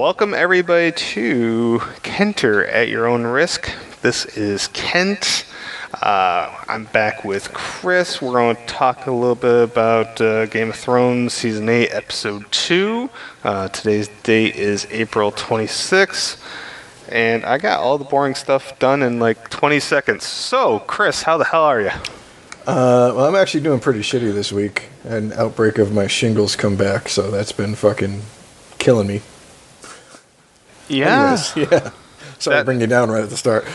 welcome everybody to Kenter at Your Own Risk. This is Kent. I'm back with Chris. We're going to talk a little bit about Game of Thrones Season 8, Episode 2. Today's date is April 26th. And I got all the boring stuff done in like 20 seconds. So, Chris, how the hell are you? Well, I'm actually doing pretty shitty this week. An outbreak of my shingles come back, so that's been fucking killing me. Yeah. Anyways, yeah. Sorry to bring you down right at the start.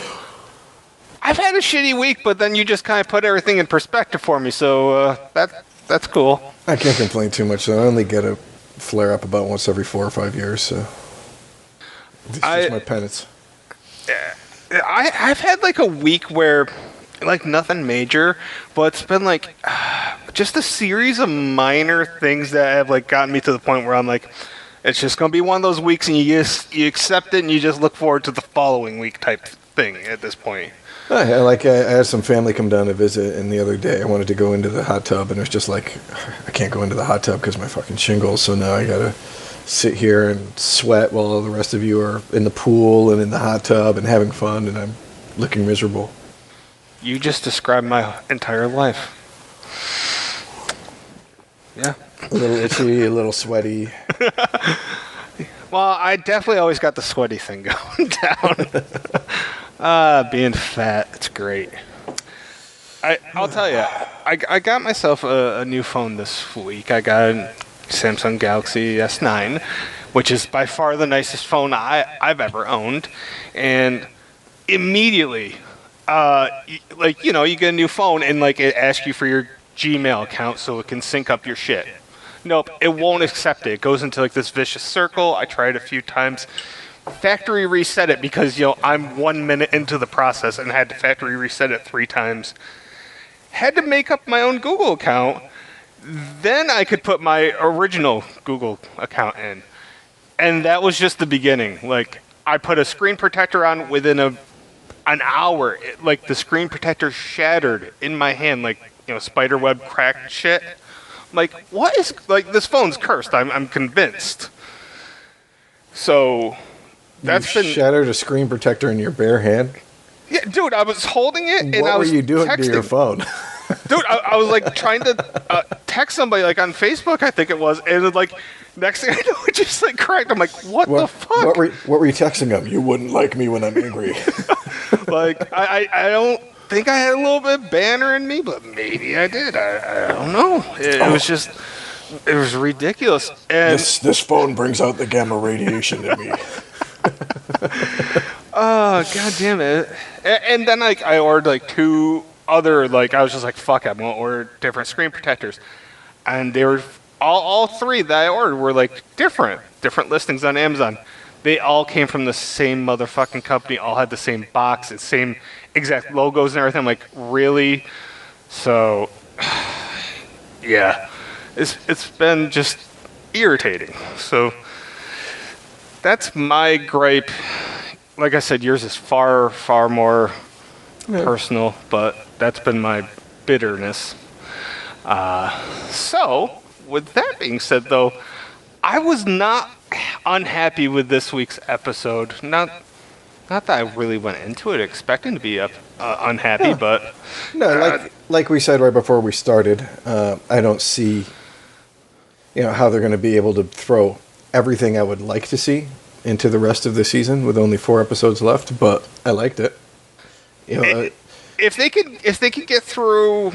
I've had a shitty week, but then you just kind of put everything in perspective for me, so that's cool. I can't complain too much, though. I only get a flare-up about once every 4 or 5 years, so... It's just my penance. I've had like a week where, like, nothing major, but it's been like just a series of minor things that have like gotten me to the point where I'm like, it's just gonna be one of those weeks, and you accept it, and you just look forward to the following week type thing at this point. I had some family come down to visit, and the other day I wanted to go into the hot tub, and it was just like, I can't go into the hot tub because my fucking shingles, so now I gotta sit here and sweat while all the rest of you are in the pool and in the hot tub and having fun, and I'm looking miserable. You just described my entire life. Yeah. A little itchy, a little sweaty. Well, I definitely always got the sweaty thing going down. Being fat, it's great. I'll tell you, I got myself a new phone this week. I got a Samsung Galaxy S9, which is by far the nicest phone I've ever owned. And immediately, you get a new phone and like it asks you for your Gmail account so it can sync up your shit. Nope, it won't accept it. It goes into like this vicious circle. I tried a few times. Factory reset it because, I'm 1 minute into the process and had to factory reset it 3 times. Had to make up my own Google account. Then I could put my original Google account in. And that was just the beginning. Like, I put a screen protector on within an hour. The screen protector shattered in my hand, spider web cracked shit. Like, what is, this phone's cursed. I'm convinced. So, that's been... shattered a screen protector in your bare hand? Yeah, dude, I was holding it and I was What were you doing texting. to your phone? Dude, I was trying to text somebody on Facebook, I think it was, and next thing I know, it just cracked. I'm like, what the fuck? What were you texting them? You wouldn't like me when I'm angry. I don't think I had a little bit of banner in me, but maybe I did. I don't know. It was just, it was ridiculous. And this phone brings out the gamma radiation in me. Oh, god damn it. And then I ordered 2 other, I was just like, fuck, I'm going to order different screen protectors. And they were, all 3 that I ordered were different listings on Amazon. They all came from the same motherfucking company, all had the same box, the same exact logos and everything. I'm like, really? So, yeah. It's been just irritating. So, that's my gripe. Like I said, yours is far, far more personal, but that's been my bitterness. So, with that being said, though, I was not unhappy with this week's episode. Not that I really went into it expecting to be unhappy, but... No, like we said right before we started, I don't see how they're going to be able to throw everything I would like to see into the rest of the season with only 4 episodes left, but I liked it. If they could get through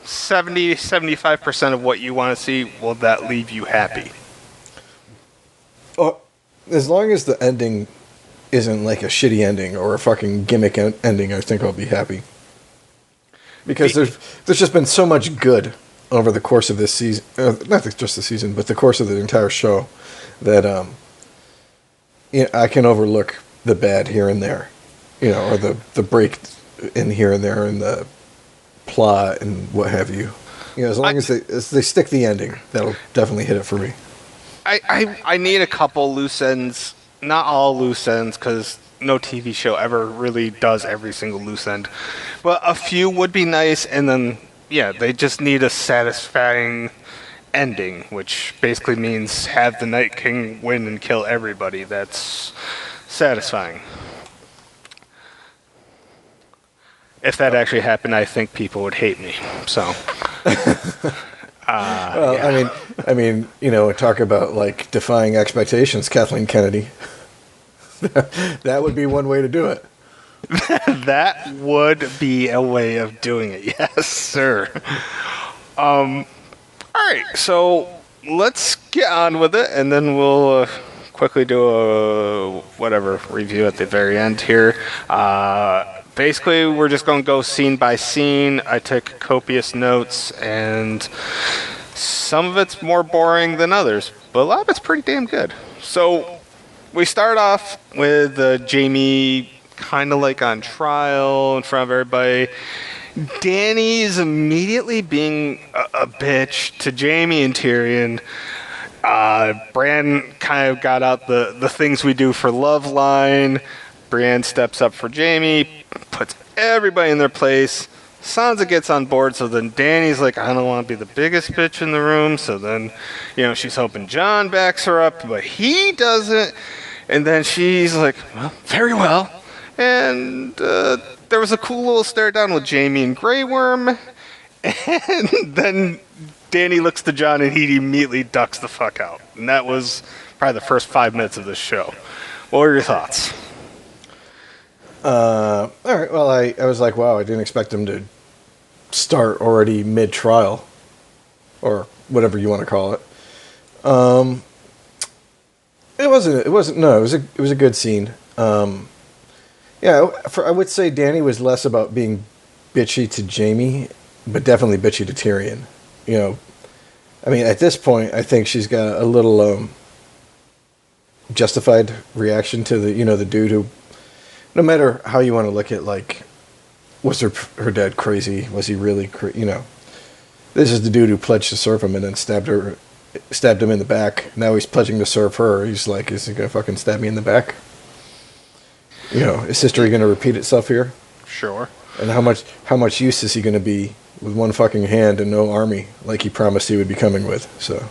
70-75% of what you want to see, will that leave you happy? As long as the ending isn't a shitty ending or a fucking gimmick ending, I think I'll be happy. Because there's just been so much good over the course of this season, not just the season, but the course of the entire show, that I can overlook the bad here and there, or the break in here and there in the plot and what have you. As long as they stick the ending, that'll definitely hit it for me. I need a couple loose ends, not all loose ends, because no TV show ever really does every single loose end, but a few would be nice, and then, yeah, they just need a satisfying ending, which basically means have the Night King win and kill everybody. That's satisfying. If that actually happened, I think people would hate me. So, Well, yeah. I mean, talk about like defying expectations, Kathleen Kennedy. That would be one way to do it. That would be a way of doing it. Yes, sir. All right, so let's get on with it, and then we'll quickly do a whatever review at the very end here. Basically, we're just going to go scene by scene. I took copious notes, and some of it's more boring than others, but a lot of it's pretty damn good. So we start off with Jamie kind of like on trial in front of everybody. Danny's immediately being a bitch to Jamie and Tyrion. Bran kind of got out the things we do for love line. Brienne steps up for Jamie, puts everybody in their place. Sansa gets on board, so then Danny's like, I don't want to be the biggest bitch in the room. So then, she's hoping Jon backs her up, but he doesn't. And then she's like, well, very well. And there was a cool little stare down with Jamie and Grey Worm. And then Danny looks to Jon and he immediately ducks the fuck out. And that was probably the first 5 minutes of this show. What were your thoughts? All right. Well, I was like, wow, I didn't expect him to start already mid-trial, or whatever you want to call it. It wasn't. No, it was a good scene. Yeah, I would say Danny was less about being bitchy to Jamie, but definitely bitchy to Tyrion. I mean, at this point, I think she's got a little justified reaction to the dude who, no matter how you want to look at, like, was her dad crazy? Was he really this is the dude who pledged to serve him and then stabbed him in the back. Now he's pledging to serve her. He's like, is he gonna fucking stab me in the back? Is history gonna repeat itself here? Sure. And how much use is he gonna be with one fucking hand and no army, like he promised he would be coming with? So,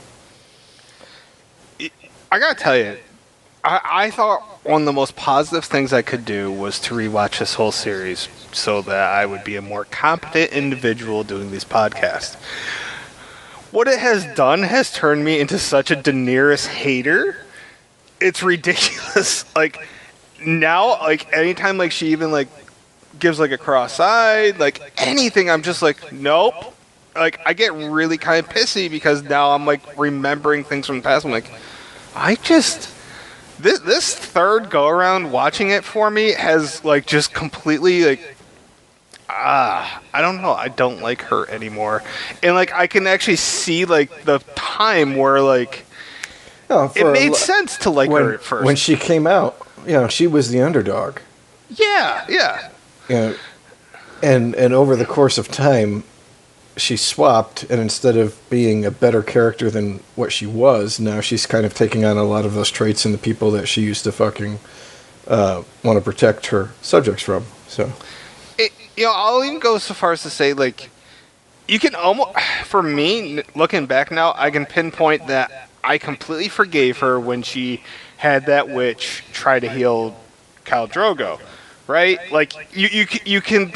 I gotta tell you, I thought one of the most positive things I could do was to rewatch this whole series so that I would be a more competent individual doing these podcasts. What it has done has turned me into such a Daenerys hater. It's ridiculous. Like, now, like, anytime, like, she even, like, gives, like, a cross-eyed, like, anything, I'm just like, nope. Like, I get really kind of pissy because now I'm, like, remembering things from the past. I'm like, This third go-around watching it for me has, like, just completely, like, I don't know. I don't like her anymore. And, like, I can actually see, like, the time where, like, it made sense to like her at first. When she came out, she was the underdog. Yeah. And over the course of time, she swapped, and instead of being a better character than what she was, now she's kind of taking on a lot of those traits in the people that she used to fucking want to protect her subjects from. So, I'll even go so far as to say, like, you can almost, for me, looking back now, I can pinpoint that I completely forgave her when she had that witch try to heal Khal Drogo, right? Like, you can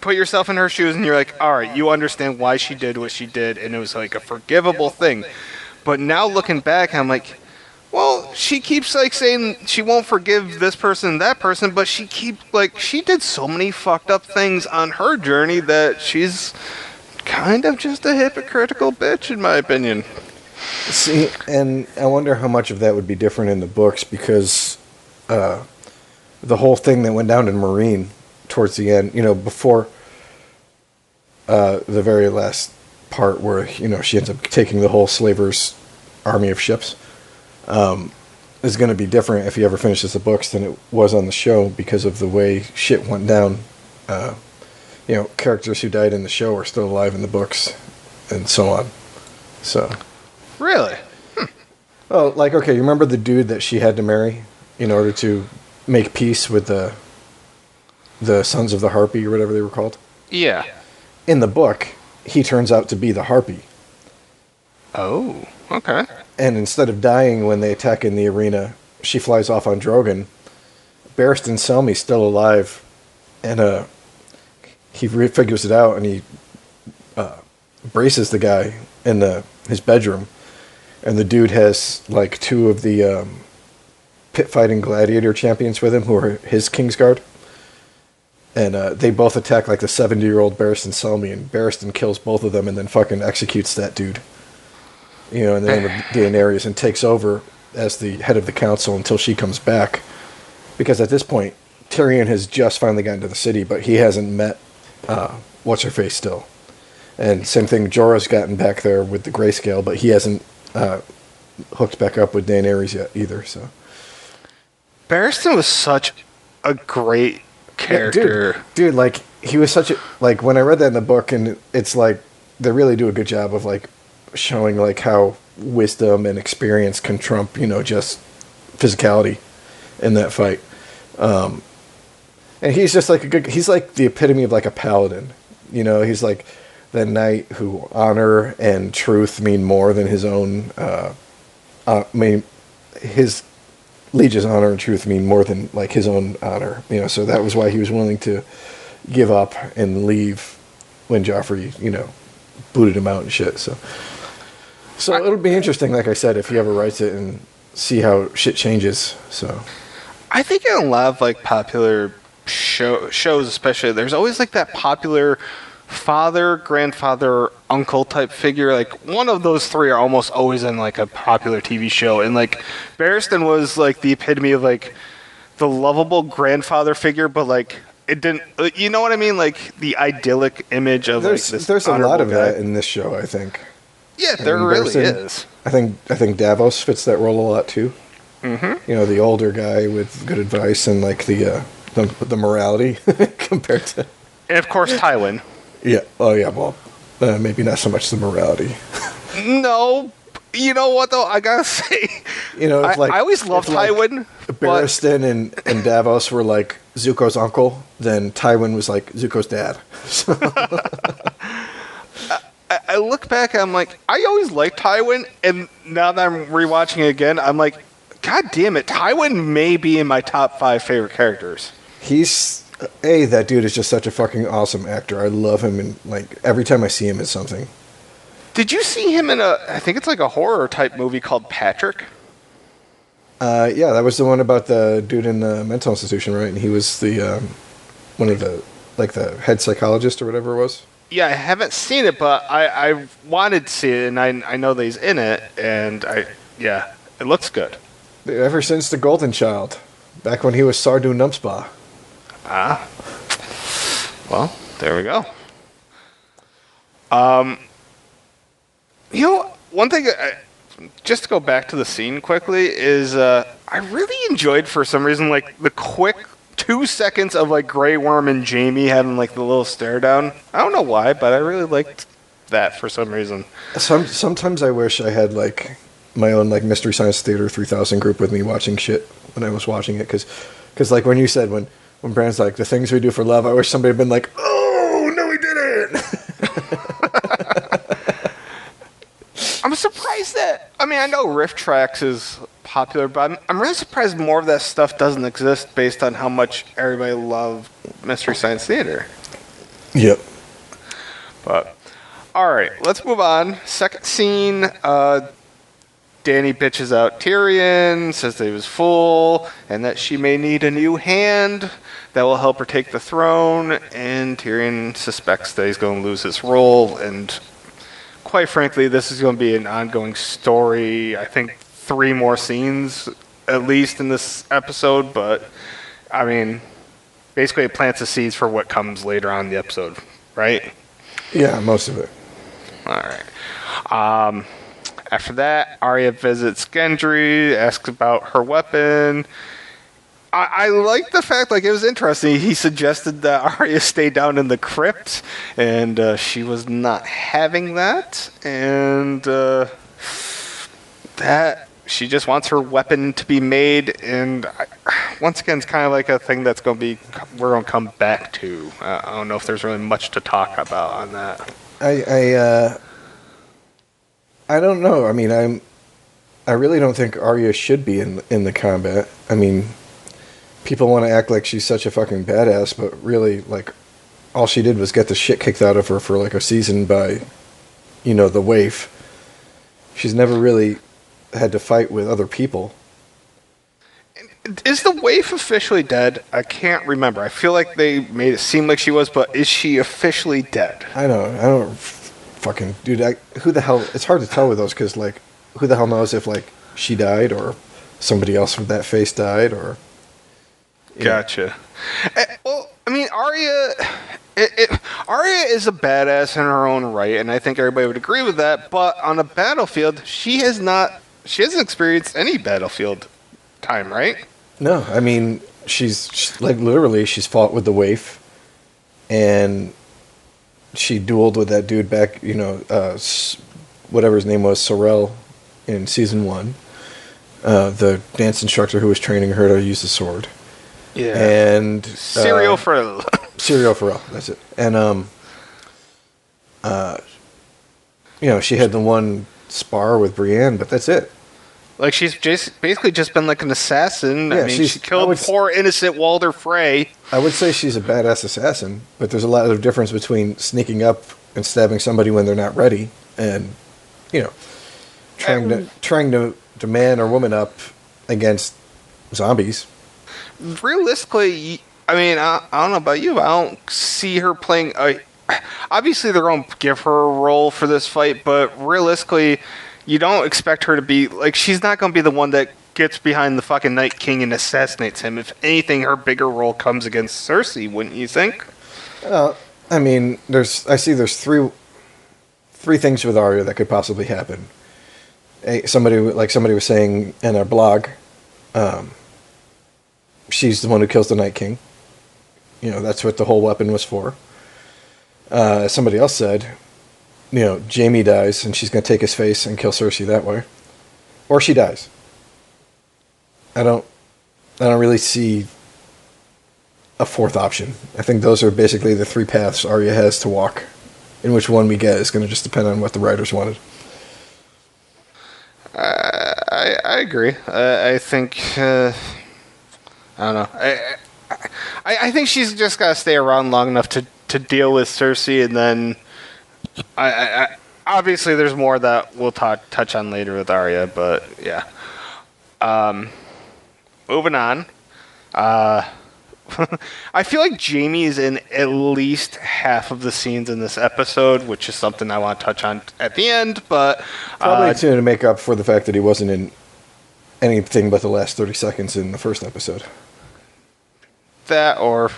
put yourself in her shoes and you're like, all right, you understand why she did what she did, and it was like a forgivable thing. But now looking back, I'm like, well, she keeps like saying she won't forgive this person and that person, but she did so many fucked up things on her journey that she's kind of just a hypocritical bitch, in my opinion. See, and I wonder how much of that would be different in the books, because the whole thing that went down in Meereen towards the end, before the very last part where, she ends up taking the whole Slaver's army of ships, is going to be different if he ever finishes the books than it was on the show, because of the way shit went down. Characters who died in the show are still alive in the books, and so on. So, really? Oh, like, okay, you remember the dude that she had to marry in order to make peace with the Sons of the Harpy, or whatever they were called? Yeah. In the book, he turns out to be the Harpy. Oh, okay. And instead of dying when they attack in the arena, she flies off on Drogon. Barristan Selmy's still alive, and he figures it out, and he braces the guy in his bedroom, and the dude has like two of the pit fighting gladiator champions with him who are his Kingsguard, and they both attack like the 70-year-old Barristan Selmy, and Barristan kills both of them and then fucking executes that dude, you know, in the name of Daenerys, and takes over as the head of the council until she comes back, because at this point Tyrion has just finally gotten to the city, but he hasn't met what's her face still. And same thing, Jorah's gotten back there with the grayscale, but he hasn't hooked back up with Daenerys yet either. So Barristan was such a great character. Yeah, dude, like he was such a, like when I read that in the book, and it's like they really do a good job of like showing like how wisdom and experience can trump, you know, just physicality in that fight. And he's just like he's like the epitome of like a paladin. You know, he's like the knight who honor and truth mean more than his own. His liege's honor and truth mean more than like his own honor. You know, so that was why he was willing to give up and leave when Joffrey, you know, booted him out and shit. So it'll be interesting, like I said, if he ever writes it and see how shit changes. So I think in a lot of like popular shows, especially, there's always like that popular father, grandfather, uncle type figure. Like one of those three are almost always in like a popular TV show, and like Barristan was like the epitome of like the lovable grandfather figure, but like it didn't, you know what I mean? Like the idyllic image of like this. There's a lot of that in this show, I think. Yeah, there really is. I think Davos fits that role a lot too. Mm-hmm. You know, the older guy with good advice and like the morality compared to. And of course, Tywin. Yeah. Oh, yeah. Well, maybe not so much the morality. No. You know what, though? I gotta say, you know, I always loved Tywin. Barristan and Davos were like Zuko's uncle, then Tywin was like Zuko's dad. I look back and I'm like, I always liked Tywin, and now that I'm rewatching it again, I'm like, God damn it, Tywin may be in my top 5 favorite characters. That dude is just such a fucking awesome actor. I love him, and like every time I see him in something. Did you see him in I think it's like a horror type movie called Patrick? Yeah, that was the one about the dude in the mental institution, right? And he was the one of the like the head psychologist or whatever it was. Yeah, I haven't seen it, but I wanted to see it, and I know that he's in it, and it looks good. Ever since the Golden Child, back when he was Sardu Numpspa. Ah. Well, there we go. You know, one thing, just to go back to the scene quickly, is I really enjoyed, for some reason, like, the quick 2 seconds of, like, Grey Worm and Jaime having, like, the little stare down. I don't know why, but I really liked that for some reason. Sometimes I wish I had, like, my own, like, Mystery Science Theater 3000 group with me watching shit when I was watching it, because like, when you said, when Brand's like, the things we do for love, I wish somebody had been like, oh, no, we didn't! I'm surprised that, I mean, I know Riff Tracks is popular, but I'm really surprised more of that stuff doesn't exist based on how much everybody loved Mystery Science Theater. Yep. But, alright, let's move on. Second scene, Dany bitches out Tyrion, says that he was full, and that she may need a new hand that will help her take the throne, and Tyrion suspects that he's going to lose his role, and quite frankly, this is going to be an ongoing story. I think 3 more scenes, at least, in this episode, but, I mean, basically it plants the seeds for what comes later on in the episode, right? Yeah, most of it. Alright. After that, Arya visits Gendry, asks about her weapon. I like the fact, like, it was interesting. He suggested that Arya stay down in the crypt, and she was not having that. And that she just wants her weapon to be made. And once again, it's kind of like a thing that's going to be, we're going to come back to. I don't know if there's really much to talk about on that. I don't know. I mean, I really don't think Arya should be in the combat. I mean, people want to act like she's such a fucking badass, but really, like, all she did was get the shit kicked out of her for like a season by, the waif. She's never really had to fight with other people. Is the waif officially dead? I can't remember. I feel like they made it seem like she was, but is she officially dead? I don't fucking dude. Who the hell? It's hard to tell with those because like, who the hell knows if like she died or somebody else from that face died or. Gotcha. Well, I mean, Arya. Arya is a badass in her own right, and I think everybody would agree with that. But on a battlefield, she hasn't experienced any battlefield time, right? No, I mean she's like literally she's fought with the waif, and she dueled with that dude back, whatever his name was, Sorrel, in season 1, the dance instructor who was training her to use the sword. Yeah. And Syrio Farrell. Syrio Farrell, that's it. And she had the one spar with Brienne, but that's it. Like, she's basically just been like an assassin. Yeah, I mean, she killed poor innocent Walder Frey. I would say she's a badass assassin, but there's a lot of difference between sneaking up and stabbing somebody when they're not ready, and trying to man or woman up against zombies. Realistically, I mean, I don't know about you, but I don't see her playing. Obviously, they're going to give her a role for this fight, but realistically, you don't expect her to be like. She's not going to be the one that gets behind the fucking Night King and assassinates him. If anything, her bigger role comes against Cersei, wouldn't you think? I mean, there's three things with Arya that could possibly happen. Somebody was saying in our blog, she's the one who kills the Night King. That's what the whole weapon was for. Somebody else said, Jaime dies and she's going to take his face and kill Cersei that way, or she dies. I don't really see a fourth option. I think those are basically the three paths Arya has to walk. In which one we get is going to just depend on what the writers wanted. I agree. I think I don't know. I think she's just got to stay around long enough to deal with Cersei, and then I obviously there's more that we'll touch on later with Arya, but yeah. Moving on. I feel like Jaime is in at least half of the scenes in this episode, which is something I want to touch on at the end, but probably to make up for the fact that he wasn't in anything but the last 30 seconds in the first episode. That, or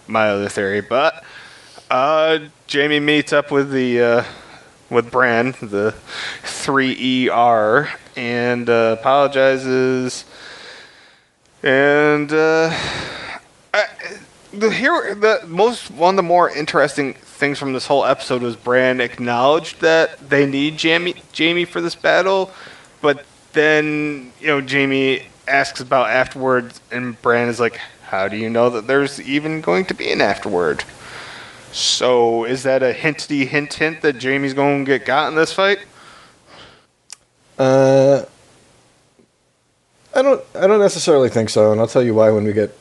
my other theory, but Jaime meets up with with Bran, the 3ER, and apologizes. And one of the more interesting things from this whole episode was Bran acknowledged that they need Jaime for this battle, but then Jaime asks about afterwards, and Bran is like, "How do you know that there's even going to be an afterward?" So is that a hint that Jaime's going to get got in this fight? I don't necessarily think so, and I'll tell you why when we get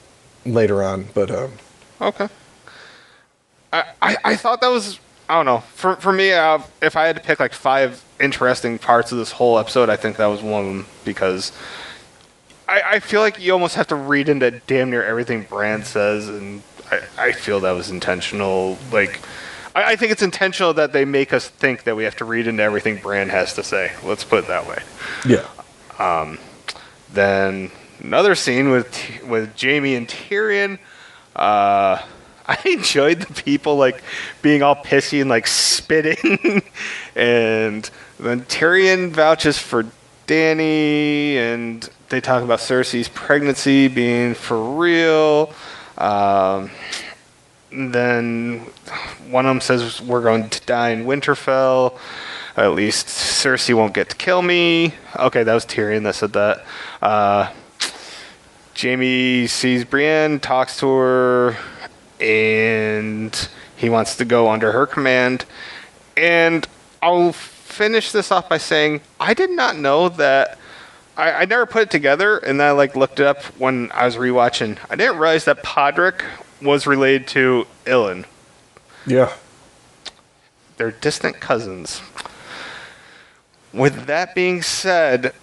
later on. But okay. I thought that was, I don't know, for me, if I had to pick like 5 interesting parts of this whole episode, I think that was one of them, because I feel like you almost have to read into damn near everything Bran says, and I feel that was intentional. Like, I think it's intentional that they make us think that we have to read into everything Bran has to say. Let's put it that way. Yeah. Then another scene with Jaime and Tyrion. I enjoyed the people like being all pissy and like spitting, and then Tyrion vouches for Dany, and they talk about Cersei's pregnancy being for real. Then one of them says we're going to die in Winterfell. At least Cersei won't get to kill me. Okay, that was Tyrion that said that. Jaime sees Brienne, talks to her, and he wants to go under her command. And I'll finish this off by saying I did not know that. I never put it together, and then I looked it up when I was rewatching. I didn't realize that Podrick was related to Ilan. Yeah. They're distant cousins. With that being said,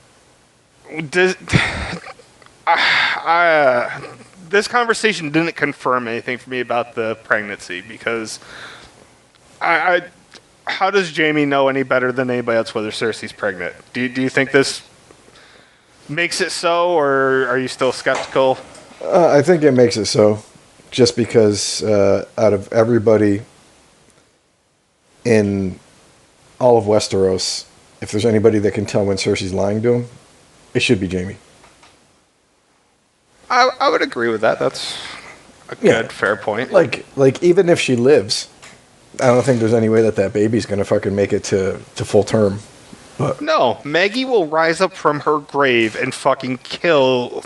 this conversation didn't confirm anything for me about the pregnancy, because how does Jaime know any better than anybody else whether Cersei's pregnant? Do you think this makes it so, or are you still skeptical? I think it makes it so, just because out of everybody in all of Westeros, if there's anybody that can tell when Cersei's lying to him, it should be Jaime. I would agree with that. That's a good, fair point. Like even if she lives, I don't think there's any way that baby's gonna fucking make it to full term. But no, Maggie will rise up from her grave and fucking kill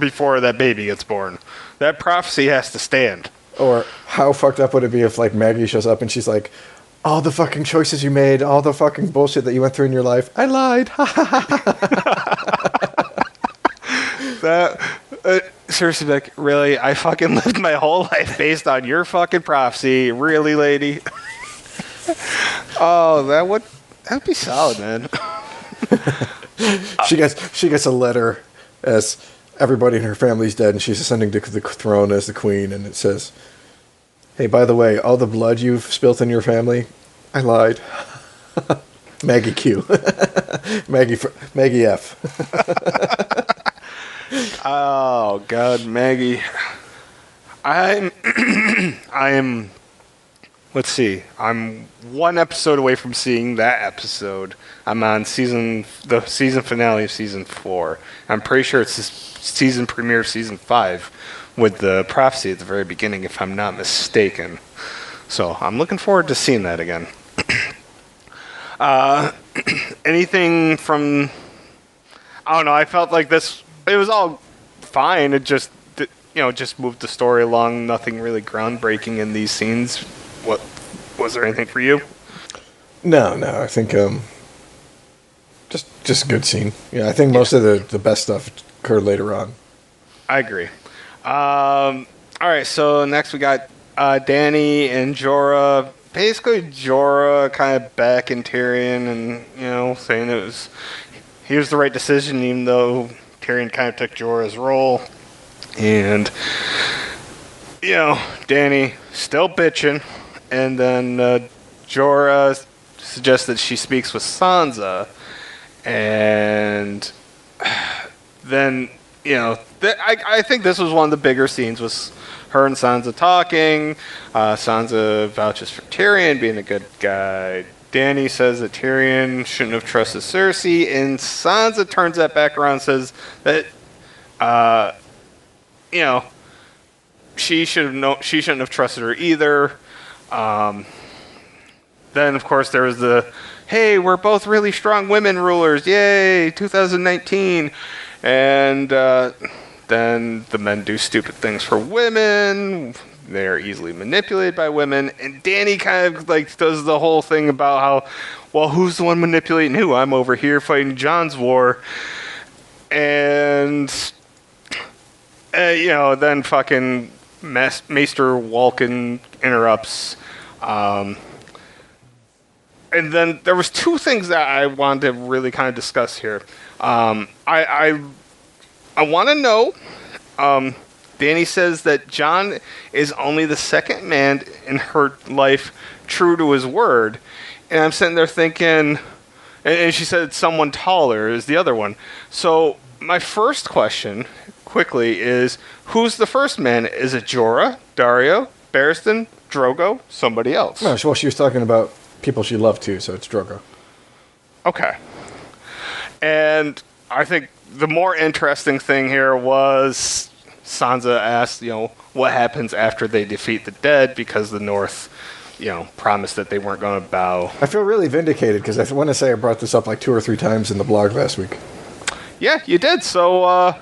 before that baby gets born. That prophecy has to stand. Or how fucked up would it be if Maggie shows up and she's like, all the fucking choices you made, all the fucking bullshit that you went through in your life, I lied. Seriously, like, really? I fucking lived my whole life based on your fucking prophecy. Really, lady? Oh, that'd be solid, man. She gets a letter as everybody in her family's dead, and she's ascending to the throne as the queen, and it says, hey, by the way, all the blood you've spilt in your family, I lied. Maggie Q. Maggie F. Oh, God, Maggie. Let's see. I'm one episode away from seeing that episode. I'm on the season finale of season 4. I'm pretty sure it's the season premiere of season 5 with the prophecy at the very beginning, if I'm not mistaken. So I'm looking forward to seeing that again. Anything from... I don't know. I felt like this... It was all fine. It just, just moved the story along. Nothing really groundbreaking in these scenes. What was there anything for you? No. I think just a good scene. Yeah, I think most of the best stuff occurred later on. I agree. All right. So next we got Dany and Jorah. Basically, Jorah kind of backing Tyrion and saying he was the right decision, even though Tyrion kind of took Jorah's role. And, Dany still bitching. And then Jorah suggests that she speaks with Sansa. And then, I think this was one of the bigger scenes, was her and Sansa talking. Sansa vouches for Tyrion being a good guy. Dany says that Tyrion shouldn't have trusted Cersei, and Sansa turns that back around and says that, she shouldn't have trusted her either. Then, of course, there was the, hey, we're both really strong women rulers, yay, 2019. And then the men do stupid things for women. They're easily manipulated by women. And Dany kind of does the whole thing about how, well, who's the one manipulating who? I'm over here fighting Jon's war. And, then fucking Maester Walken interrupts. And then there was two things that I wanted to really kind of discuss here. I want to know, Dany says that Jon is only the second man in her life true to his word. And I'm sitting there thinking, and she said someone taller is the other one. So my first question, quickly, is who's the first man? Is it Jorah, Daario, Barristan, Drogo, somebody else? No, well, she was talking about people she loved too, so it's Drogo. Okay. And I think the more interesting thing here was Sansa asked, what happens after they defeat the dead, because the North, promised that they weren't going to bow. I feel really vindicated because I want to say I brought this up 2 or 3 times in the blog last week. Yeah, you did. So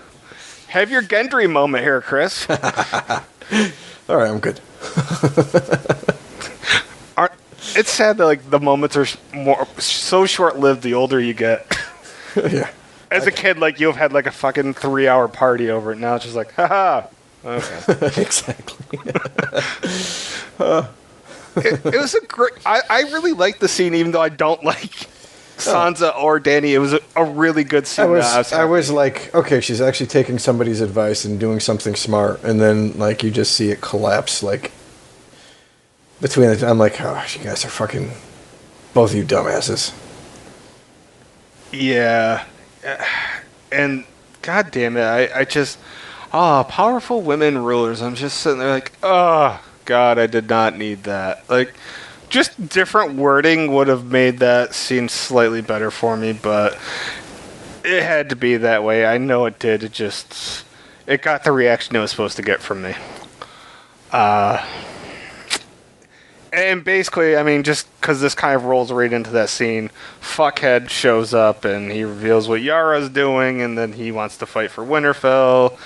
have your Gendry moment here, Chris. All right, I'm good. it's sad that like the moments are more so short-lived the older you get. Yeah. As a kid, like you've had like a fucking 3-hour party over it. Now it's just like, haha. Okay. Exactly. It was a great. I really liked the scene, even though I don't like Sansa or Dany. It was a really good scene. I was like, okay, she's actually taking somebody's advice and doing something smart, and then like you just see it collapse like between the. I'm like, oh, you guys are fucking both of you dumbasses. Yeah, and god damn it, I just powerful women rulers. I'm just sitting there like, oh god, I did not need that. Like, just different wording would have made that scene slightly better for me, but it had to be that way. I know it did. It got the reaction it was supposed to get from me. And basically, I mean, just because this kind of rolls right into that scene, Fuckhead shows up and he reveals what Yara's doing, and then he wants to fight for Winterfell.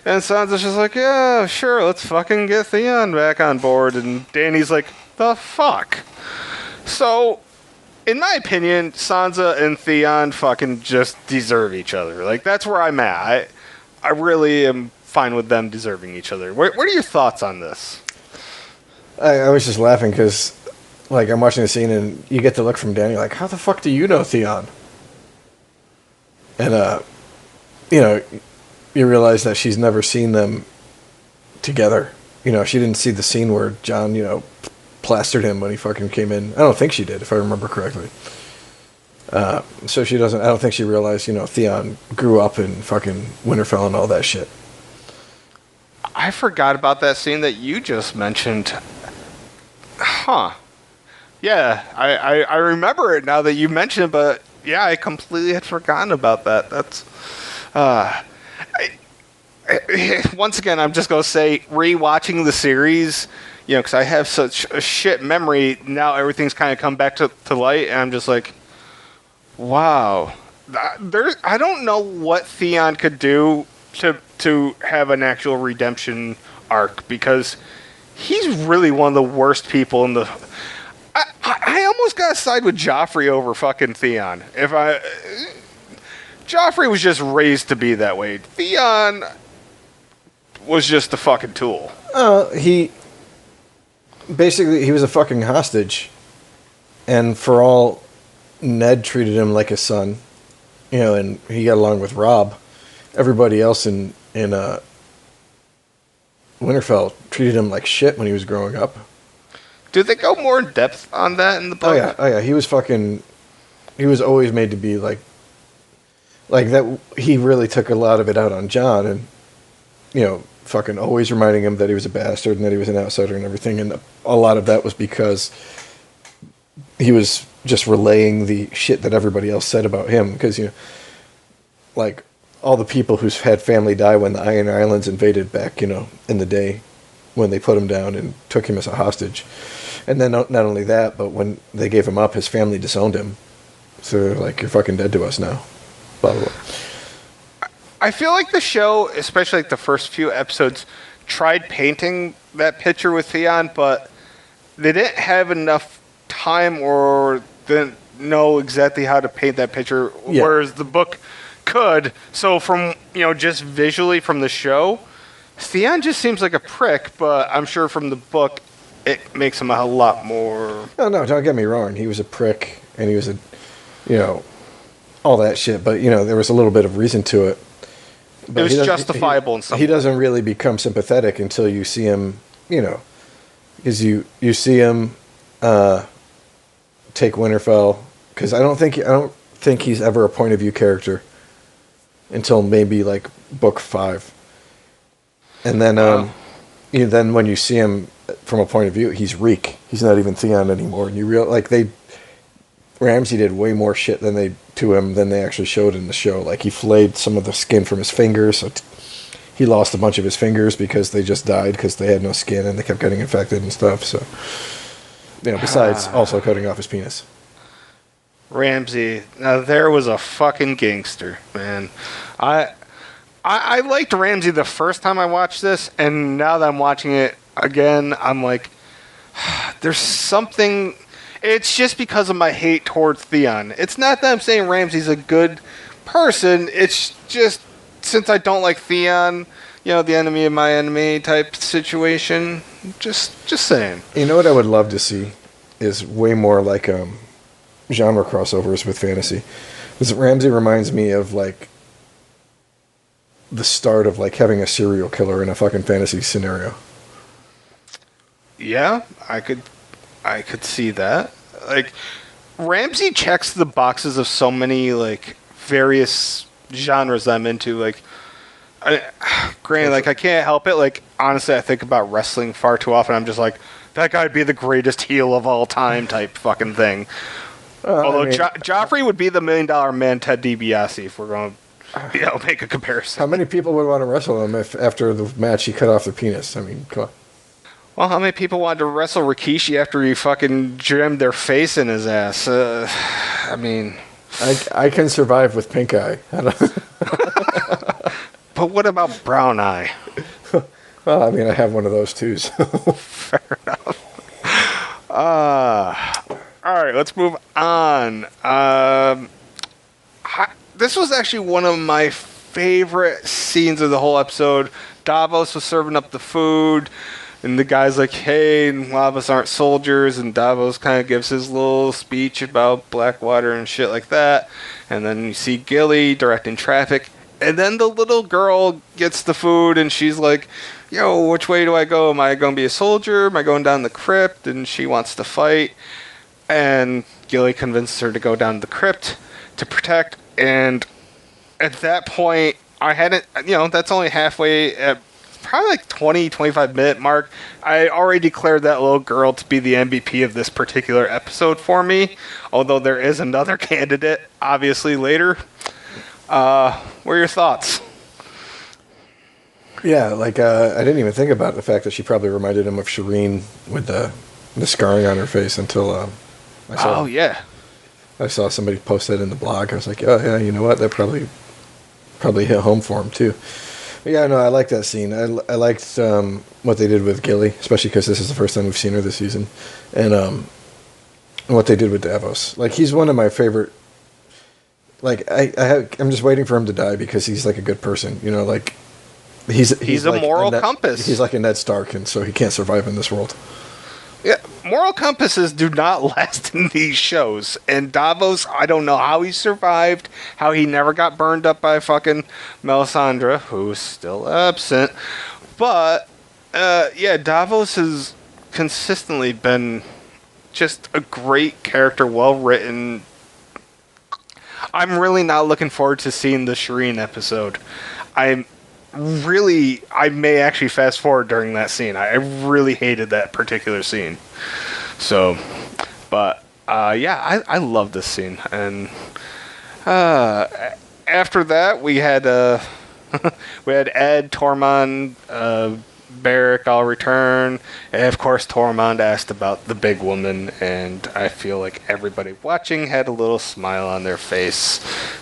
And Sansa's just like, yeah, sure, let's fucking get Theon back on board. And Dany's like, the fuck? So, in my opinion, Sansa and Theon fucking just deserve each other. Like, that's where I'm at. I really am fine with them deserving each other. What are your thoughts on this? I was just laughing because, like, I'm watching the scene and you get the look from Dany, like, how the fuck do you know Theon? And, you know, you realize that she's never seen them together. You know, she didn't see the scene where Jon, you know, plastered him when he fucking came in. I don't think she did, if I remember correctly. So she doesn't, I don't think she realized, you know, Theon grew up in fucking Winterfell and all that shit. I forgot about that scene that you just mentioned. Huh. Yeah, I remember it now that you mentioned it, but yeah, I completely had forgotten about that. That's, once again, I'm just going to say, rewatching the series, you know, because I have such a shit memory, now everything's kind of come back to light, and I'm just like, wow. I don't know what Theon could do to have an actual redemption arc, because he's really one of the worst people in the... I almost got to side with Joffrey over fucking Theon. Joffrey was just raised to be that way. Theon was just a fucking tool. He was a fucking hostage, and for all Ned treated him like a son, you know, and he got along with Robb, everybody else in Winterfell treated him like shit when he was growing up. Did they go more in depth on that in the book? Oh yeah. He was always made to be like that. He really took a lot of it out on Jon, and you know, fucking always reminding him that he was a bastard and that he was an outsider and everything. And a lot of that was because he was just relaying the shit that everybody else said about him. Because, you know, like all the people who's had family die when the Iron Islands invaded back, you know, in the day when they put him down and took him as a hostage. And then not only that, but when they gave him up, his family disowned him. So they're like, you're fucking dead to us now. Blah, blah, blah. I feel like the show, especially like the first few episodes, tried painting that picture with Theon, but they didn't have enough time or didn't know exactly how to paint that picture, whereas the book could. So from, you know, just visually from the show, Theon just seems like a prick, but I'm sure from the book it makes him a lot more... No, don't get me wrong. He was a prick, and he was a, you know, all that shit, but, you know, there was a little bit of reason to it. But it was justifiable in some way. He doesn't really become sympathetic until you see him, you know, because you see him take Winterfell, because I don't think he's ever a point of view character until maybe like book 5, and then then when you see him from a point of view, he's Reek. He's not even Theon anymore, and you Ramsay did way more shit than they actually showed in the show. Like, he flayed some of the skin from his fingers, so he lost a bunch of his fingers because they just died because they had no skin and they kept getting infected and stuff. So, you know, besides also cutting off his penis. Ramsay, now there was a fucking gangster, man. I liked Ramsay the first time I watched this, and now that I'm watching it again, I'm like, there's something... It's just because of my hate towards Theon. It's not that I'm saying Ramsay's a good person. It's just since I don't like Theon, the enemy of my enemy type situation. Just saying. You know what I would love to see is way more like genre crossovers with fantasy. Because Ramsay reminds me of like the start of like having a serial killer in a fucking fantasy scenario. Yeah, I could see that. Like, Ramsay checks the boxes of so many, like, various genres I'm into. Like, granted, like, I can't help it. Like, honestly, I think about wrestling far too often. I'm just like, that guy'd be the greatest heel of all time type fucking thing. Although Joffrey would be the $1 Million Man Ted DiBiase if we're going to make a comparison. How many people would want to wrestle him if after the match he cut off their penis? I mean, come on. Well, how many people wanted to wrestle Rikishi after he fucking jammed their face in his ass? I mean... I can survive with pink eye. But what about brown eye? Well, I mean, I have one of those too, so... Fair enough. Alright, let's move on. This was actually one of my favorite scenes of the whole episode. Davos was serving up the food... And the guy's like, hey, a lot of us aren't soldiers. And Davos kind of gives his little speech about Blackwater and shit like that. And then you see Gilly directing traffic. And then the little girl gets the food and she's like, yo, which way do I go? Am I going to be a soldier? Am I going down the crypt? And she wants to fight. And Gilly convinces her to go down the crypt to protect. And at that point, I hadn't, that's only halfway at probably like 20-25 minute mark. I already declared that little girl to be the MVP of this particular episode for me, although there is another candidate obviously later. What are your thoughts? Yeah, like I didn't even think about the fact that she probably reminded him of Shireen with the scarring on her face until I saw somebody post that in the blog. I was like, oh yeah, you know what, that probably hit home for him too. Yeah, no, I like that scene. I liked what they did with Gilly, especially because this is the first time we've seen her this season, and what they did with Davos. Like, he's one of my favorite. Like, I'm just waiting for him to die because he's like a good person, like he's a like moral compass. He's like a Ned Stark, and so he can't survive in this world. Yeah, moral compasses do not last in these shows. And Davos, I don't know how he survived, how he never got burned up by fucking Melisandre, who's still absent. But, Davos has consistently been just a great character, well written. I'm really not looking forward to seeing the Shireen episode. I may actually fast forward during that scene. I really hated that particular scene. So, but, I love this scene. And, after that, we had Ed, Tormund, Beric all return. And, of course, Tormund asked about the big woman. And I feel like everybody watching had a little smile on their face.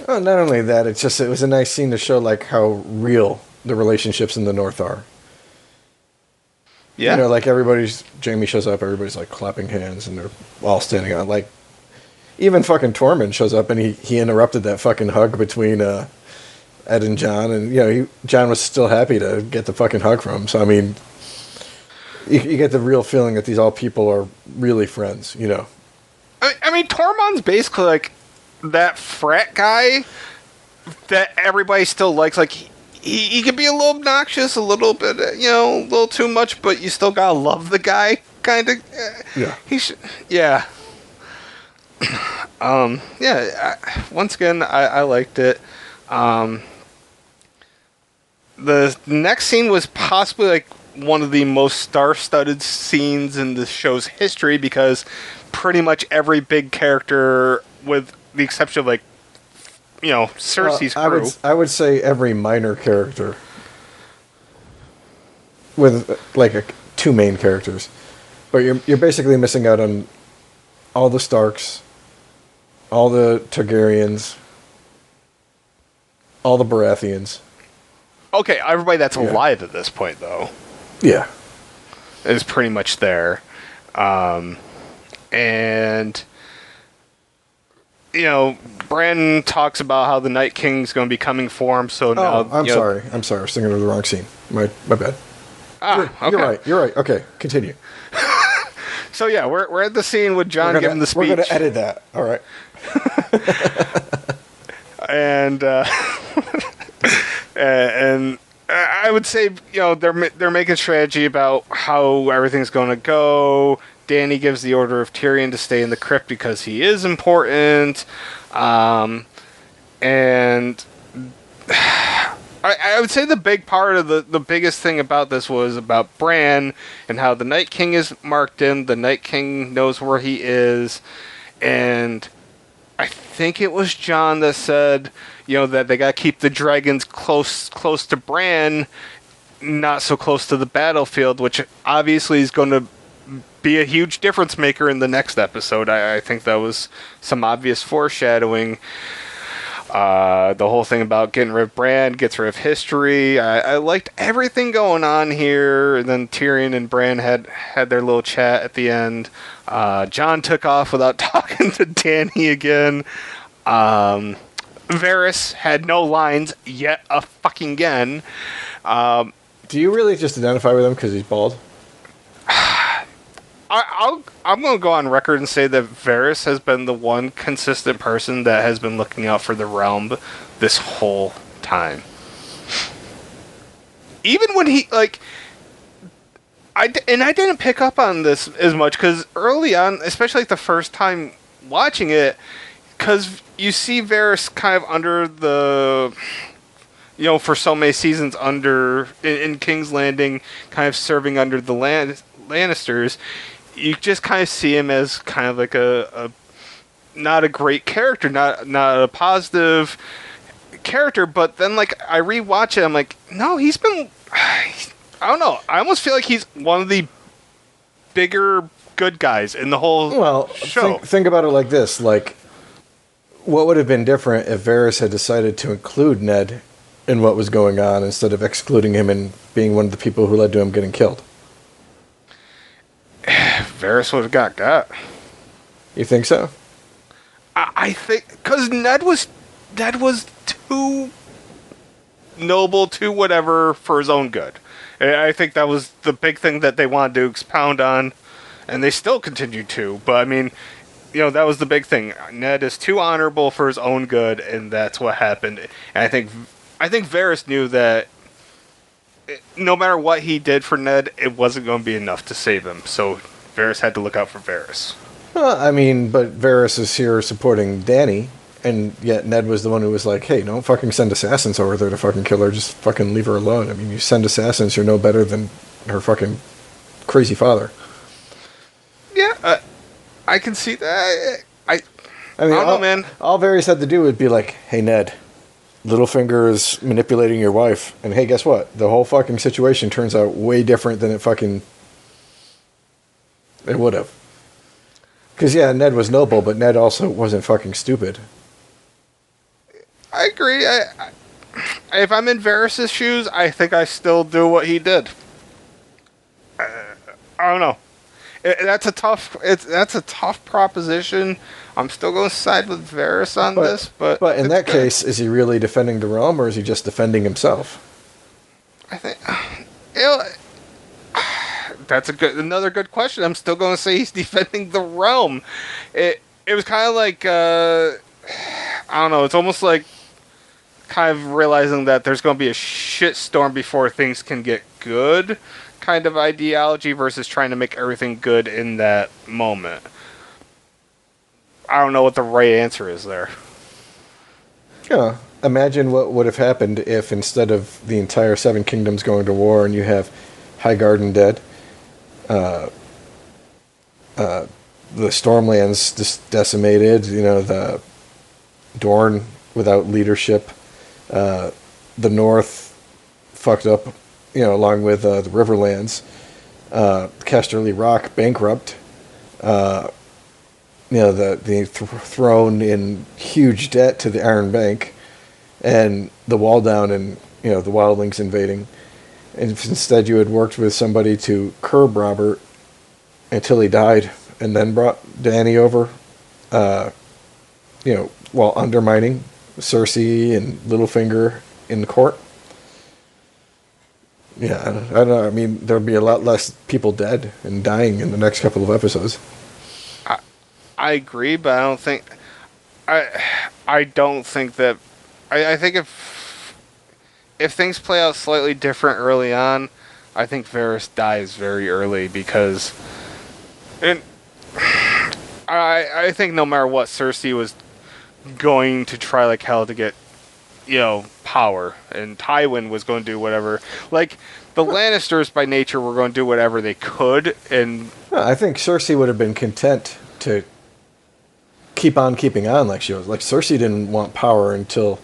Oh, not only that, it was a nice scene to show, like, how real the relationships in the North are. Yeah. Like Jaime shows up, everybody's like clapping hands and they're all standing on. Like, even fucking Tormund shows up and he interrupted that fucking hug between Ed and Jon. And, Jon was still happy to get the fucking hug from him. So, I mean, you get the real feeling that these all people are really friends, I mean, Tormund's basically like that frat guy that everybody still likes. Like, he can be a little obnoxious, a little bit, a little too much, but you still gotta love the guy, kind of. Yeah. Yeah. Once again, I liked it. The next scene was possibly like one of the most star-studded scenes in the show's history because pretty much every big character, with the exception of like, Cersei's crew. I would say every minor character, with like two main characters, but you're basically missing out on all the Starks, all the Targaryens, all the Baratheons. Okay, everybody that's alive at this point, though. Yeah, is pretty much there. and Bran talks about how the Night King's going to be coming for him. So now, I'm sorry. I was thinking of the wrong scene. My bad. Okay. You're right. Okay, continue. So yeah, we're at the scene with Jon giving the speech. We're going to edit that. All right. And and I would say they're making strategy about how everything's going to go. Dany gives the order of Tyrion to stay in the crypt because he is important, and I would say the big part of the biggest thing about this was about Bran and how the Night King is marked in. The Night King knows where he is, and I think it was Jon that said, that they got to keep the dragons close to Bran, not so close to the battlefield, which obviously is going to be a huge difference maker in the next episode. I think that was some obvious foreshadowing. The whole thing about getting rid of Bran gets rid of history. I liked everything going on here. And then Tyrion and Bran had their little chat at the end. Jon took off without talking to Dany again. Varys had no lines yet again. Do you really just identify with him because he's bald? I'm going to go on record and say that Varys has been the one consistent person that has been looking out for the realm this whole time. Even when he, I didn't pick up on this as much, because early on, especially the first time watching it, because you see Varys kind of under the, for so many seasons in King's Landing, kind of serving under the Lannisters. You just kind of see him as kind of like a not a great character, not a positive character. But then, I rewatch it, I'm like, no, he's been. I don't know. I almost feel like he's one of the bigger good guys in the whole show. Think about it like this: what would have been different if Varys had decided to include Ned in what was going on instead of excluding him and being one of the people who led to him getting killed? Varys would have got. You think so? I think because Ned was too noble, too whatever for his own good. I think that was the big thing that they wanted to expound on, and they still continue to. But I mean, that was the big thing. Ned is too honorable for his own good, and that's what happened. And I think Varys knew that. No matter what he did for Ned, it wasn't going to be enough to save him. So Varys had to look out for Varys. Well, I mean, but Varys is here supporting Dany, and yet Ned was the one who was like, hey, don't fucking send assassins over there to fucking kill her. Just fucking leave her alone. I mean, you send assassins, you're no better than her fucking crazy father. Yeah, I can see that. I mean, don't know, man. All Varys had to do would be like, hey, Ned, Littlefinger is manipulating your wife. And hey, guess what? The whole fucking situation turns out way different than it would have. Because, yeah, Ned was noble, but Ned also wasn't fucking stupid. I agree. If I'm in Varys' shoes, I think I still do what he did. I don't know. That's a tough proposition. I'm still going to side with Varys on this, but in that case, is he really defending the realm, or is he just defending himself? I think that's another good question. I'm still going to say he's defending the realm. It was kind of like I don't know. It's almost like kind of realizing that there's going to be a shitstorm before things can get good. Kind of ideology versus trying to make everything good in that moment. I don't know what the right answer is there. Yeah. Imagine what would have happened if instead of the entire Seven Kingdoms going to war and you have Highgarden dead, the Stormlands just decimated, the Dorne without leadership, the North fucked up, along with the Riverlands, Casterly Rock bankrupt, the thrown in huge debt to the Iron Bank, and the wall down, and the wildlings invading. And if instead you had worked with somebody to curb Robert until he died, and then brought Dany over, while undermining Cersei and Littlefinger in the court. Yeah, I don't know. I mean, there'd be a lot less people dead and dying in the next couple of episodes. I agree, but I don't think... I don't think that... I think if things play out slightly different early on, I think Varys dies very early because... And I think no matter what, Cersei was going to try like hell to get, power. And Tywin was going to do whatever. Like, the Lannisters by nature were going to do whatever they could, and... I think Cersei would have been content to keep on keeping on like she was. Like, Cersei didn't want power until...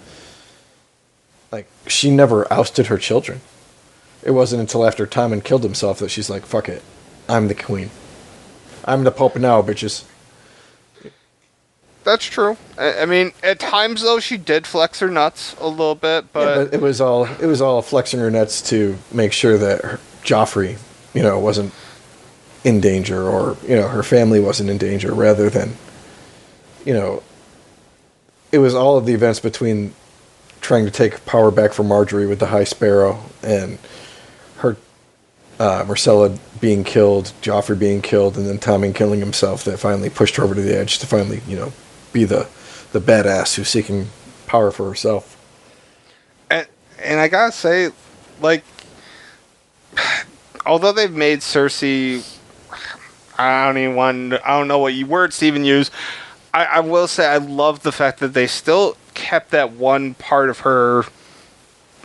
Like, she never ousted her children. It wasn't until after Tommen killed himself that she's like, fuck it. I'm the queen. I'm the Pope now, bitches. That's true. I mean, at times though, she did flex her nuts a little bit, but, yeah, but it was all flexing her nuts to make sure that Joffrey, wasn't in danger, or her family wasn't in danger, rather than, it was all of the events between trying to take power back from Marjorie with the High Sparrow and her Myrcella being killed, Joffrey being killed, and then Tommen killing himself that finally pushed her over to the edge to finally, be the badass who's seeking power for herself. And I gotta say, like, although they've made Cersei, I don't know what words to even use. I will say I love the fact that they still kept that one part of her,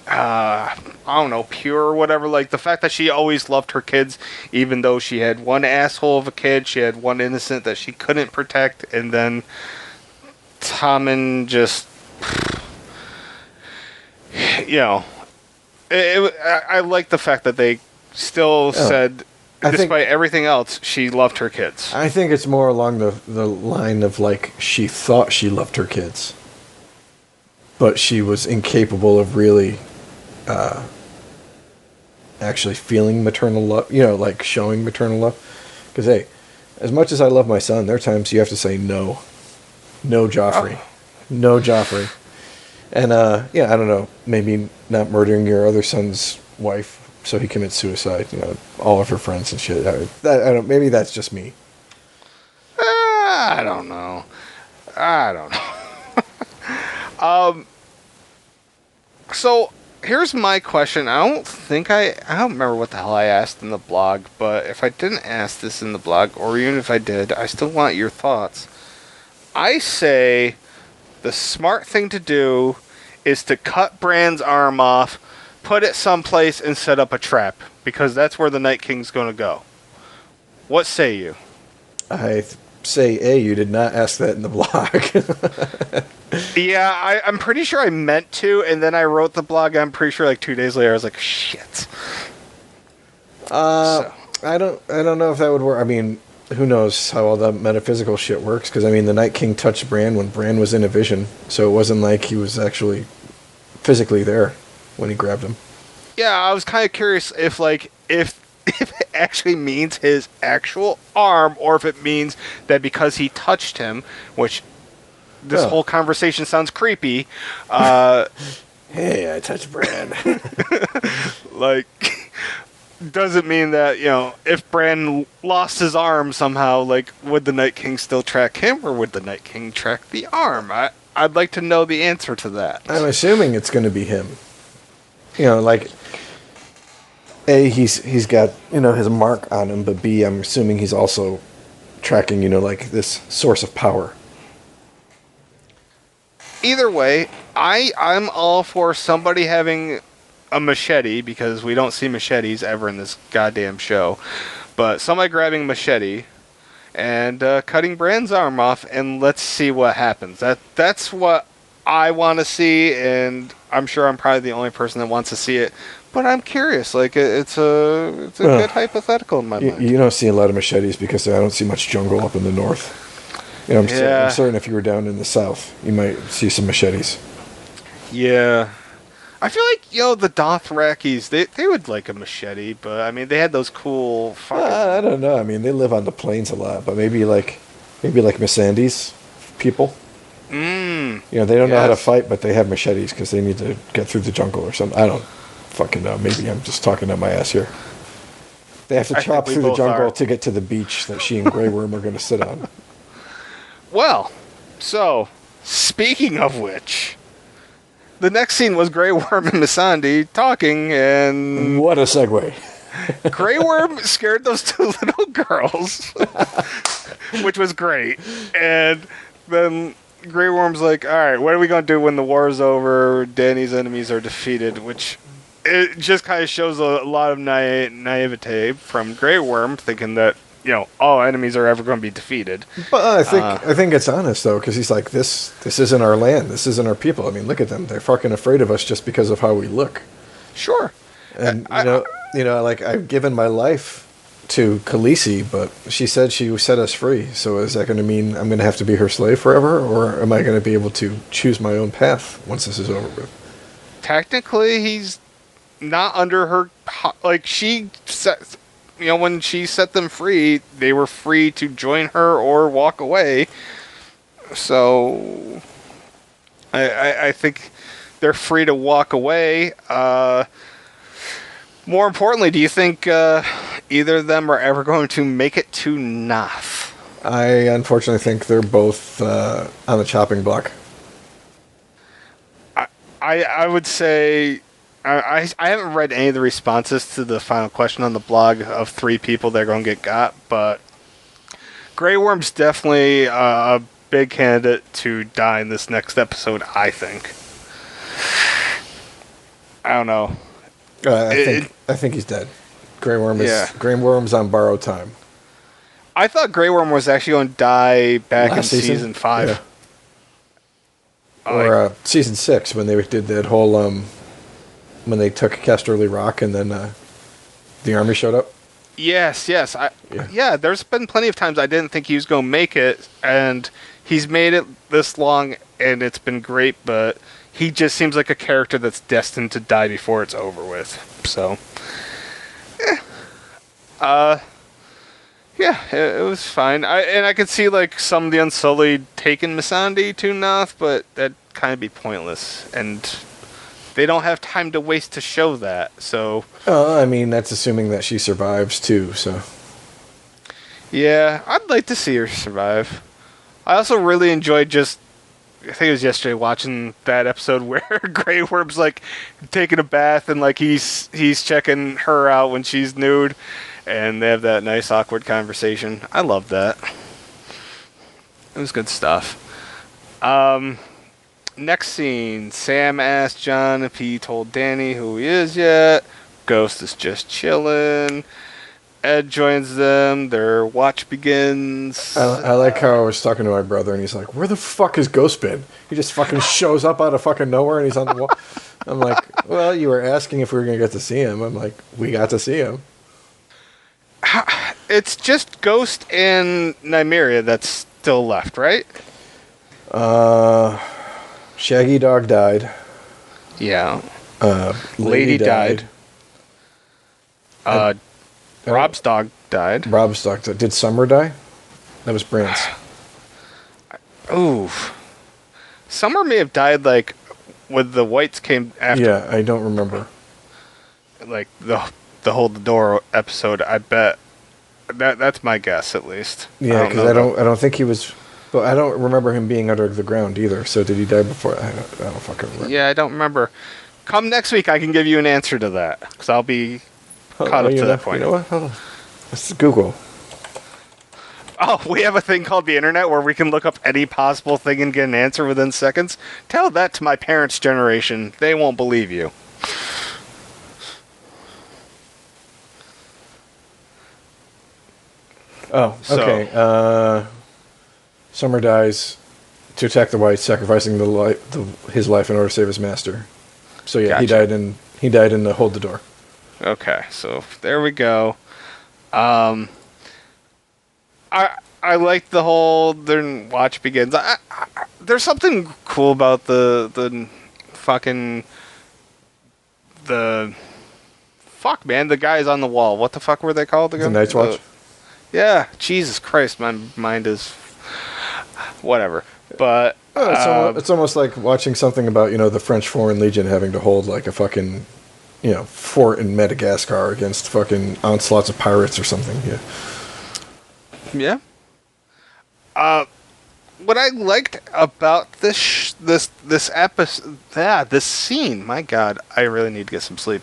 I don't know, pure or whatever. Like, the fact that she always loved her kids, even though she had one asshole of a kid, she had one innocent that she couldn't protect, and then Tommen just, I like the fact that they still said, despite everything else, she loved her kids. I think it's more along the line of, like, she thought she loved her kids, but she was incapable of really actually feeling maternal love, like showing maternal love. Because, hey, as much as I love my son, there are times you have to say no. No Joffrey. Oh. No Joffrey. And, I don't know, maybe not murdering your other son's wife so he commits suicide, all of her friends and shit. I don't, maybe that's just me. I don't know. So, here's my question. I don't remember what the hell I asked in the blog, but if I didn't ask this in the blog, or even if I did, I still want your thoughts. I say the smart thing to do is to cut Bran's arm off, put it someplace, and set up a trap, because that's where the Night King's going to go. What say you? I say, you did not ask that in the blog. Yeah, I'm pretty sure I meant to, and then I wrote the blog, I'm pretty sure like 2 days later I was like, shit. I don't know if that would work. I mean, who knows how all that metaphysical shit works, because, I mean, the Night King touched Bran when Bran was in a vision, so it wasn't like he was actually physically there when he grabbed him. Yeah, I was kind of curious if it actually means his actual arm, or if it means that because he touched him, which this whole conversation sounds creepy. Hey, I touched Bran. Like, does it mean that, if Bran lost his arm somehow, like, would the Night King still track him, or would the Night King track the arm? I'd like to know the answer to that. I'm assuming it's going to be him. Like, A, he's got, his mark on him, but B, I'm assuming he's also tracking, like, this source of power. Either way, I'm all for somebody having a machete, because we don't see machetes ever in this goddamn show. But somebody grabbing a machete and cutting Bran's arm off, and let's see what happens. That's what I want to see, and I'm sure I'm probably the only person that wants to see it. But I'm curious. Like, it's a good hypothetical in my mind. You don't see a lot of machetes because I don't see much jungle up in the north. I'm certain if you were down in the south, you might see some machetes. Yeah. I feel like, the Dothrakis, they would like a machete, but I mean, they had those cool fucking. I don't know. I mean, they live on the plains a lot, but maybe like Missandei's people. They don't know how to Yes. fight, but they have machetes because they need to get through the jungle or something. I don't fucking know. Maybe I'm just talking out my ass here. They have to I chop think we through the both jungle are. to get to the beach that she and Grey Worm are going to sit on. Well, so, speaking of which, the next scene was Grey Worm and Missandei talking, and What a segue. Grey Worm scared those two little girls, which was great. And then Grey Worm's like, all right, what are we going to do when the war is over, Danny's enemies are defeated, which it just kind of shows a lot of naivete from Grey Worm, thinking that, all enemies are ever going to be defeated. But I think it's honest though, because he's like, this isn't our land, this isn't our people. I mean, look at them; they're fucking afraid of us just because of how we look. Sure. And like I've given my life to Khaleesi, but she said she set us free. So is that going to mean I'm going to have to be her slave forever, or am I going to be able to choose my own path once this is over with? Technically, he's not under her. Like, she set. When she set them free, they were free to join her or walk away. So, I think they're free to walk away. More importantly, do you think either of them are ever going to make it to Nath? I unfortunately think they're both on the chopping block. I would say I haven't read any of the responses to the final question on the blog of 3 people that are going to get got, but Grey Worm's definitely a big candidate to die in this next episode, I think. I don't know. I think he's dead. Grey Worm's on borrowed time. I thought Grey Worm was actually going to die back in season 5. Yeah. Or season 6 when they did that whole when they took Casterly Rock and then the army showed up. Yes. Yeah, there's been plenty of times I didn't think he was going to make it, and he's made it this long, and it's been great, but he just seems like a character that's destined to die before it's over with. So, yeah, it was fine. I could see like some of the Unsullied taking Missandei to Nath, but that'd kind of be pointless, and they don't have time to waste to show that. So, I mean, that's assuming that she survives too. So, yeah, I'd like to see her survive. I also really enjoyed I think it was yesterday, watching that episode where Grey Worm's like taking a bath and like he's checking her out when she's nude, and they have that nice awkward conversation. I love that. It was good stuff. Next scene, Sam asked John if he told Danny who he is yet. Ghost is just chilling. Ed joins them. Their watch begins. I like how I was talking to my brother and he's like, "Where the fuck has Ghost been?" He just fucking shows up out of fucking nowhere and he's on the wall. I'm like, "Well, you were asking if we were gonna get to see him." I'm like, "We got to see him." It's just Ghost and Nymeria that's still left, right? Shaggy Dog died. Yeah. Lady died. Rob's dog died. Rob's dog died. Did Summer die? That was Brand's. Ooh. Summer may have died like when the Whites came after. Yeah, I don't remember. Like the Hold the Door episode. I bet that's my guess at least. Yeah, because I don't think he was. Well, I don't remember him being under the ground either. So did he die before? I don't fucking remember. Yeah, I don't remember. Come next week, I can give you an answer to that because I'll be caught up to that point. You know what? Hold on. Let's Google. Oh, we have a thing called the internet where we can look up any possible thing and get an answer within seconds. Tell that to my parents' generation. They won't believe you. Oh, okay. Summer dies to attack the Whites, sacrificing his life in order to save his master. So yeah, Gotcha. he died in the Hold the Door. Okay, so there we go. I like the whole their watch begins. There's something cool about the fucking fuck, man, the guys on the wall. What the fuck were they called again? The Night's Watch? Yeah, Jesus Christ, my mind is whatever. But it's almost like watching something about, the French Foreign Legion having to hold like a fucking, fort in Madagascar against fucking onslaughts of pirates or something. Yeah. What I liked about this episode, this scene, my God, I really need to get some sleep.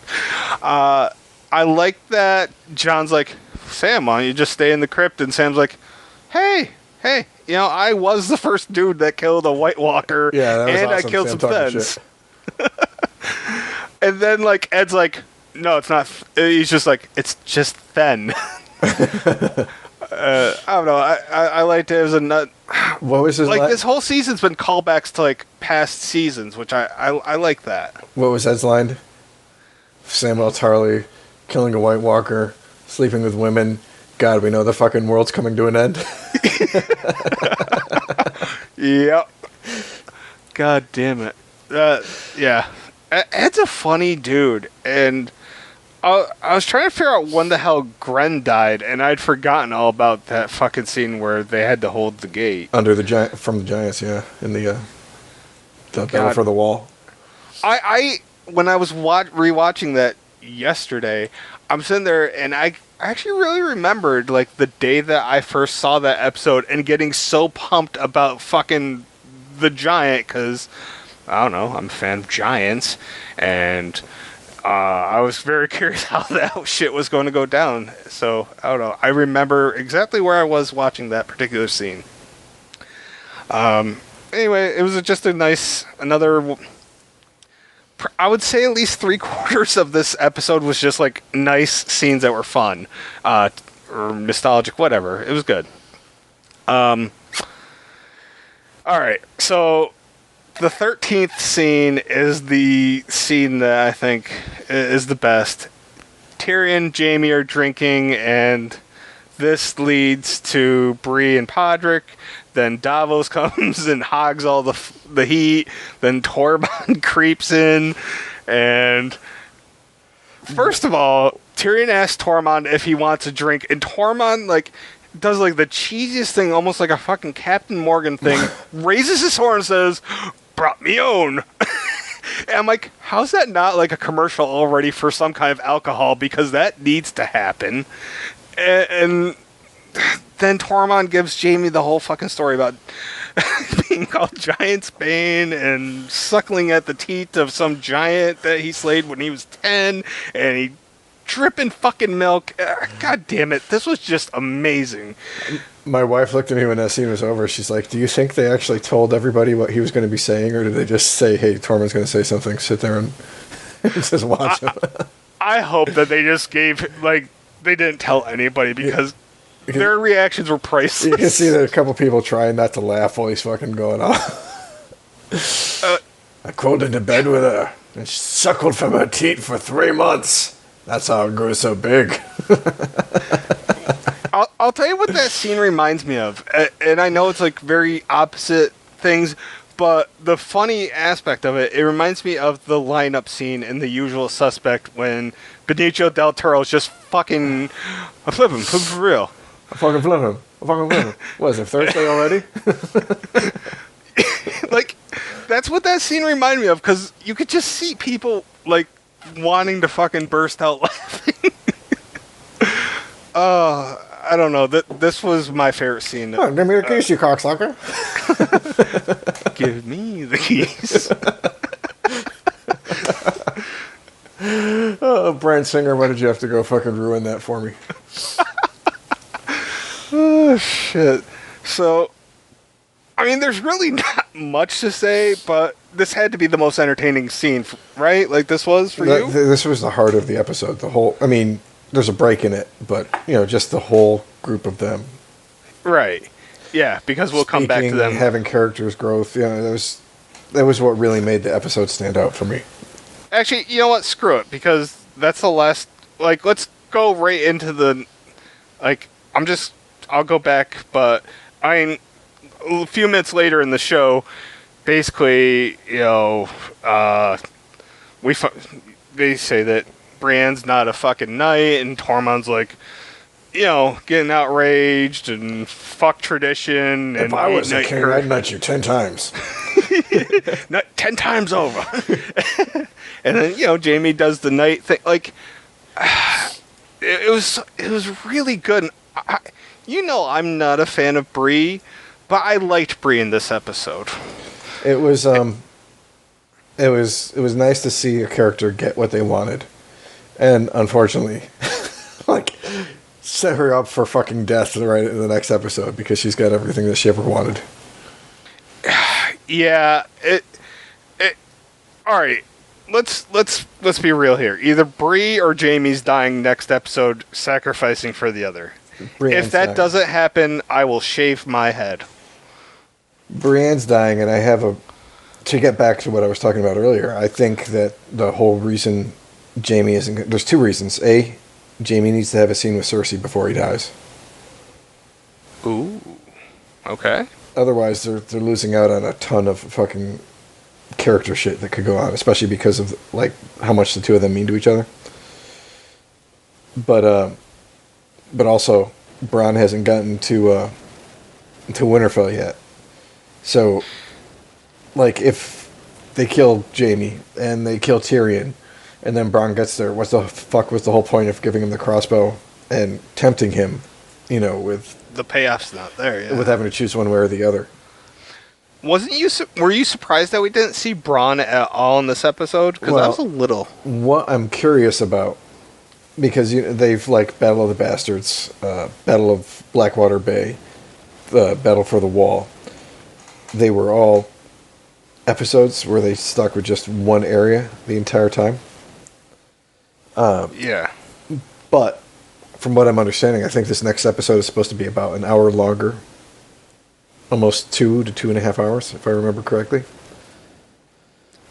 I like that John's like, Sam, why don't you just stay in the crypt? And Sam's like, hey, I was the first dude that killed a White Walker, that was and awesome. I killed Sam some Thens. And then, like, Ed's like, no, it's not. He's just like, it's just Then. I don't know. I liked it. It was a nut. What was his this whole season's been callbacks to like past seasons, which I like that. What was Ed's line? Samuel Tarly killing a White Walker, sleeping with women. God, we know the fucking world's coming to an end. Yep. God damn it. Yeah. Ed's a funny dude, and I was trying to figure out when the hell Gren died, and I'd forgotten all about that fucking scene where they had to hold the gate. From the Giants, yeah. In the battle for the wall. When I was rewatching that yesterday, I'm sitting there, and I actually really remembered, like, the day that I first saw that episode and getting so pumped about fucking the Giant, because, I don't know, I'm a fan of Giants, and I was very curious how that shit was going to go down. So, I don't know. I remember exactly where I was watching that particular scene. Anyway, it was just a nice, I would say at least 3/4 of this episode was just like nice scenes that were fun, or nostalgic, whatever. It was good. All right, so the 13th scene is the scene that I think is the best. Tyrion, Jaime are drinking, and this leads to Bree and Podrick. Then Davos comes and hogs all the heat. Then Tormund creeps in, and first of all, Tyrion asks Tormund if he wants a drink, and Tormund does the cheesiest thing, almost like a fucking Captain Morgan thing. Raises his horn and says, "Brought me own." And I'm like, how's that not like a commercial already for some kind of alcohol? Because that needs to happen. And then Tormund gives Jaime the whole fucking story about being called Giant's Bane and suckling at the teat of some giant that he slayed when he was 10, and he dripping fucking milk. God damn it, this was just amazing. My wife looked at me when that scene was over. She's like, do you think they actually told everybody what he was going to be saying, or did they just say, hey, Tormund's going to say something, sit there and just watch him? I hope that they just gave, they didn't tell anybody, because their reactions were priceless. You can see that a couple people trying not to laugh while he's fucking going on. I crawled into bed with her and suckled from her teat for 3 months. That's how it grew so big. I'll tell you what that scene reminds me of. And I know it's very opposite things, but the funny aspect of it reminds me of the lineup scene in The Usual Suspect when Benicio del Toro's just fucking... I flip him for real. I fucking flip him. What is it, Thursday already? That's what that scene reminded me of, because you could just see people, wanting to fucking burst out laughing. I don't know. This was my favorite scene. Oh, give me the keys, you cocksucker. Give me the keys. Oh, Bryan Singer, why did you have to go fucking ruin that for me? Oh, shit. So, I mean, there's really not much to say, but this had to be the most entertaining scene, right? This was for you? This was the heart of the episode. There's a break in it, but, just the whole group of them. Right. Yeah, because we'll come back to them. Having characters growth. Yeah, that was what really made the episode stand out for me. Actually, you know what? Screw it, because that's the last... let's go right into the... I'll go back, but, a few minutes later in the show, basically, they say that Brienne's not a fucking knight, and Tormund's like, getting outraged and fuck tradition. If and I was a king, I'd nut you 10 times. Not 10 times over. And then, Jaime does the knight thing. Like, it was really good. And I'm not a fan of Bree, but I liked Bree in this episode. It was nice to see a character get what they wanted, and unfortunately, like, set her up for fucking death right in the next episode because she's got everything that she ever wanted. Yeah, all right. Let's be real here. Either Bree or Jaime's dying next episode, sacrificing for the other. Brienne's if that dying. doesn't happen, I will shave my head. Brienne's dying, and I have to get back to what I was talking about earlier. I think that the whole reason Jaime isn't... There's two reasons. A, Jaime needs to have a scene with Cersei before he dies. Ooh. Okay. Otherwise, they're losing out on a ton of fucking character shit that could go on, especially because of, like, how much the two of them mean to each other. But also, Bronn hasn't gotten to Winterfell yet. So, like, if they kill Jaime and they kill Tyrion, and then Bronn gets there, what the fuck was the whole point of giving him the crossbow and tempting him, with... The payoff's not there, yeah. With having to choose one way or the other. Were you surprised that we didn't see Bronn at all in this episode? Because I was a little... What I'm curious about, because they've, like, Battle of the Bastards, Battle of Blackwater Bay, Battle for the Wall. They were all episodes where they stuck with just one area the entire time. Yeah. But, from what I'm understanding, I think this next episode is supposed to be about an hour longer. Almost 2 to 2.5 hours, if I remember correctly.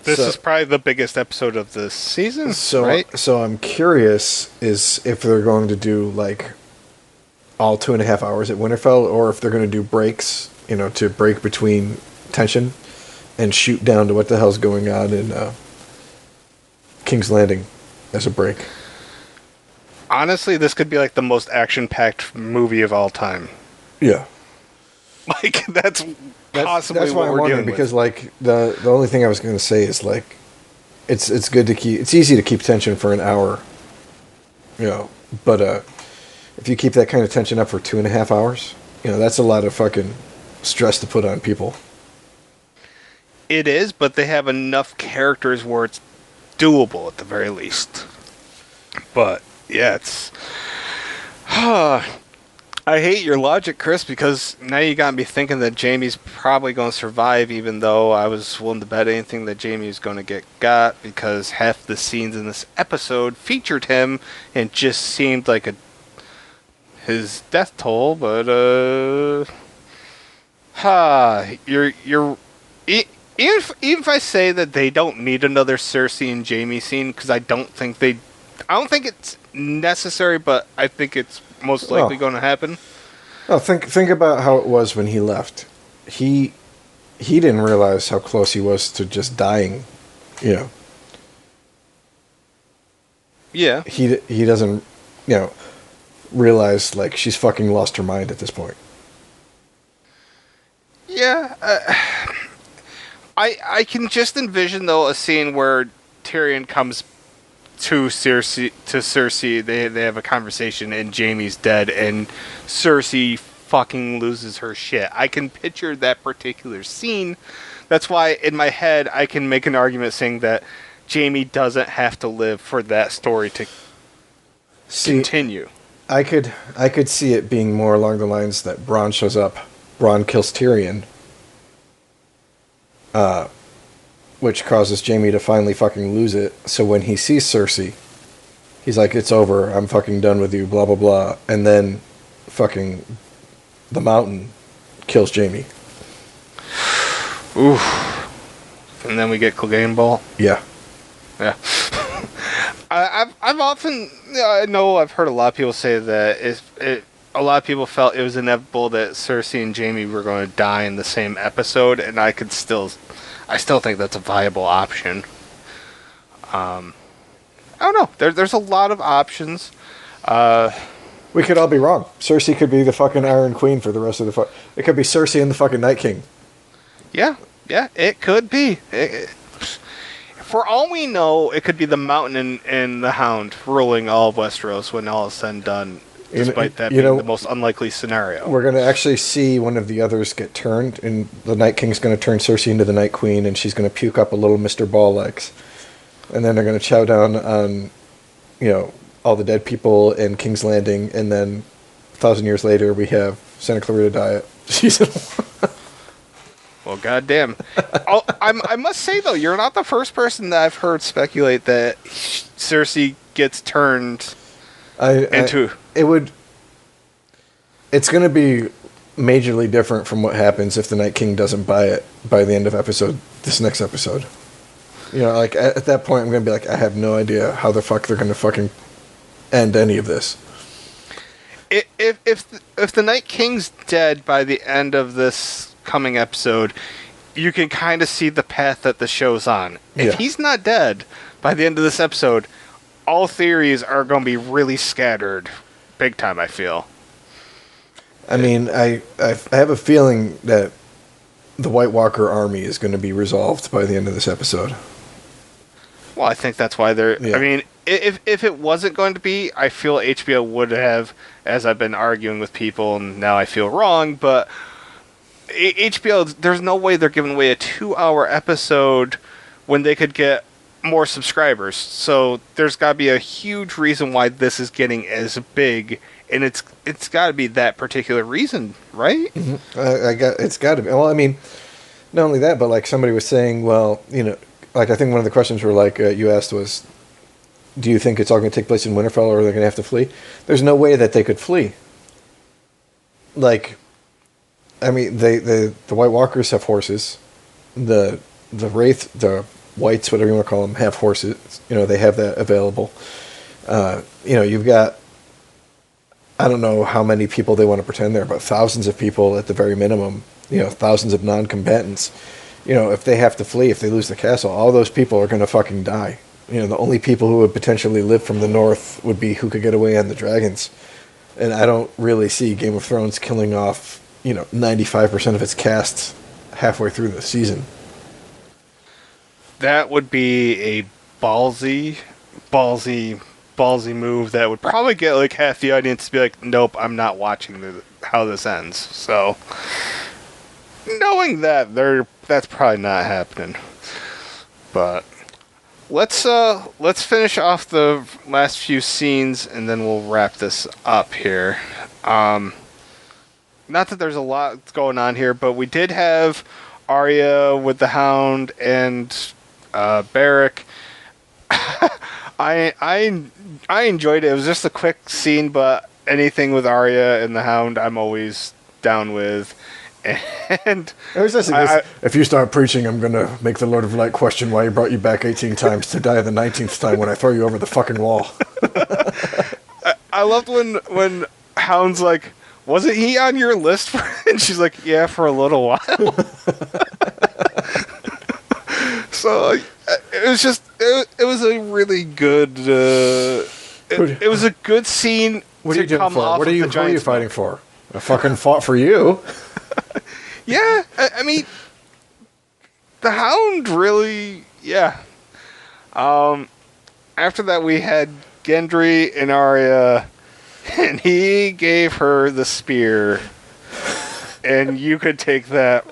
This is probably the biggest episode of the season, right? So I'm curious is if they're going to do, like, all 2.5 hours at Winterfell, or if they're going to do breaks, to break between tension and shoot down to what the hell's going on in King's Landing as a break. Honestly, this could be like the most action-packed movie of all time. Yeah. Like, that's possibly that's what why we're I'm dealing wondering, because, like, the only thing I was going to say is, like, it's good to keep... It's easy to keep tension for an hour, but if you keep that kind of tension up for 2.5 hours, that's a lot of fucking stress to put on people. It is, but they have enough characters where it's doable at the very least. But, yeah, it's... I hate your logic, Chris, because now you got me thinking that Jaime's probably going to survive, even though I was willing to bet anything that Jaime was going to got, because half the scenes in this episode featured him and just seemed like his death toll. But even if I say that they don't need another Cersei and Jaime scene, because I don't think it's necessary, but I think it's most likely going to happen. Oh, think about how it was when he left. He didn't realize how close he was to just dying. Yeah. He doesn't, realize, like, she's fucking lost her mind at this point. Yeah. I can just envision, though, a scene where Tyrion comes to Cersei, they have a conversation, and Jaime's dead, and Cersei fucking loses her shit. I can picture that particular scene. That's why, in my head, I can make an argument saying that Jaime doesn't have to live for that story to continue. I could see it being more along the lines that Bronn shows up, Bronn kills Tyrion, which causes Jaime to finally fucking lose it. So when he sees Cersei, he's like, it's over, I'm fucking done with you, blah, blah, blah. And then fucking the Mountain kills Jaime. Oof. And then we get Clegane Ball? Yeah. Yeah. I've often... I know I've heard a lot of people say that a lot of people felt it was inevitable that Cersei and Jaime were going to die in the same episode, and I still think that's a viable option. I don't know. There's a lot of options. We could all be wrong. Cersei could be the fucking Iron Queen for the rest of the It could be Cersei and the fucking Night King. Yeah, it could be. For all we know, it could be the Mountain and the Hound ruling all of Westeros when all is said and done, despite that being the most unlikely scenario. We're going to actually see one of the others get turned, and the Night King's going to turn Cersei into the Night Queen, and she's going to puke up a little Mr. Ball legs. And then they're going to chow down on, all the dead people in King's Landing, and then 1,000 years later, we have Santa Clarita Diet season 1. Well, goddamn. I must say, though, you're not the first person that I've heard speculate that Cersei gets turned into... It's going to be majorly different from what happens if the Night King doesn't buy it by the end of this next episode. At that point, I'm going to be like, I have no idea how the fuck they're going to fucking end any of this. If the Night King's dead by the end of this coming episode, you can kind of see the path that the show's on. If he's not dead by the end of this episode, all theories are going to be really scattered big time, I feel. I mean, I have a feeling that the White Walker army is going to be resolved by the end of this episode. Well, I think that's why they're... Yeah. I mean, if it wasn't going to be, I feel HBO would have, as I've been arguing with people, and now I feel wrong, but HBO, there's no way they're giving away a 2-hour episode when they could get more subscribers. So there's got to be a huge reason why this is getting as big, and it's got to be that particular reason, right? Mm-hmm. It's got to be. Well, I mean, not only that, but like somebody was saying, well, I think one of the questions you asked was, do you think it's all going to take place in Winterfell, or are they going to have to flee? There's no way that they could flee. I mean, the White Walkers have horses. The Wraith, the Whites, whatever you want to call them, have horses. They have that available. You've got, I don't know how many people they want to pretend there, but thousands of people at the very minimum. Thousands of non-combatants. If they have to flee, if they lose the castle, all those people are going to fucking die. The only people who would potentially live from the north would be who could get away on the dragons. And I don't really see Game of Thrones killing off 95% of its cast halfway through the season. That would be a ballsy move that would probably get like half the audience to be like, nope, I'm not watching how this ends. So, knowing that, that's probably not happening. But let's finish off the last few scenes, and then we'll wrap this up here. Not that there's a lot going on here, but we did have Arya with the Hound and Beric. I enjoyed it. It was just a quick scene, but anything with Arya and the Hound, I'm always down with. And it was just if you start preaching, I'm going to make the Lord of Light question why he brought you back 18 times to die the 19th time when I throw you over the fucking wall. I loved when Hound's like, wasn't he on your list? And she's like, yeah, for a little while. So it was just, it was a really good, it was a good scene. What are you doing for? Who are you fighting for? I fucking fought for you. Yeah, I mean, the Hound really, yeah. After that, we had Gendry and Arya, and he gave her the spear, and you could take that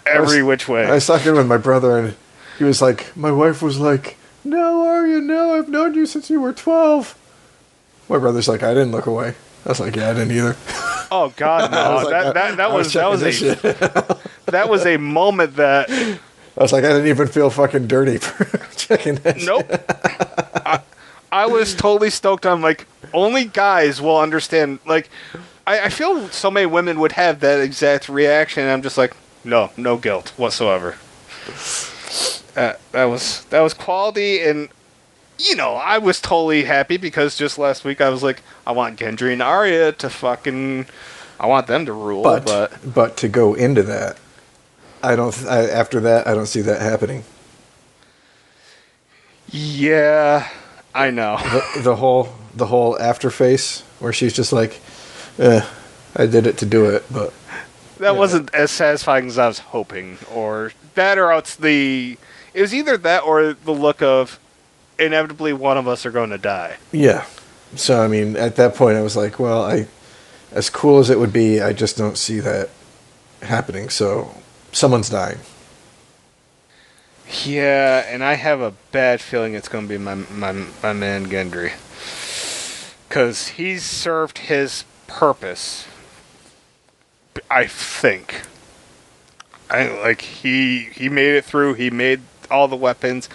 every which way. I was talking with my brother, and he was like, my wife was like, no, Arya, no, I've known you since you were 12. My brother's like, I didn't look away. I was like, yeah, I didn't either. Oh God, no! That was a moment that I was like, I didn't even feel fucking dirty for checking that. Nope. I was totally stoked. I'm like, only guys will understand. Like, I feel so many women would have that exact reaction. And I'm just like, no guilt whatsoever. That was quality, and I was totally happy because just last week I was like, I want Gendry and Arya to fucking, I want them to rule. But to go into that, after that, I don't see that happening. Yeah, I know. The whole after face where she's just like, I did it to do it, but That wasn't as satisfying as I was hoping. Or that, or else it was either that or the look of inevitably one of us are going to die. yeah. So I mean, at that point, I was like, well, as cool as it would be, I just don't see that happening. So someone's dying. Yeah, and I have a bad feeling it's going to be my man Gendry. Because he's served his purpose, I think. He made it through. He made all the weapons.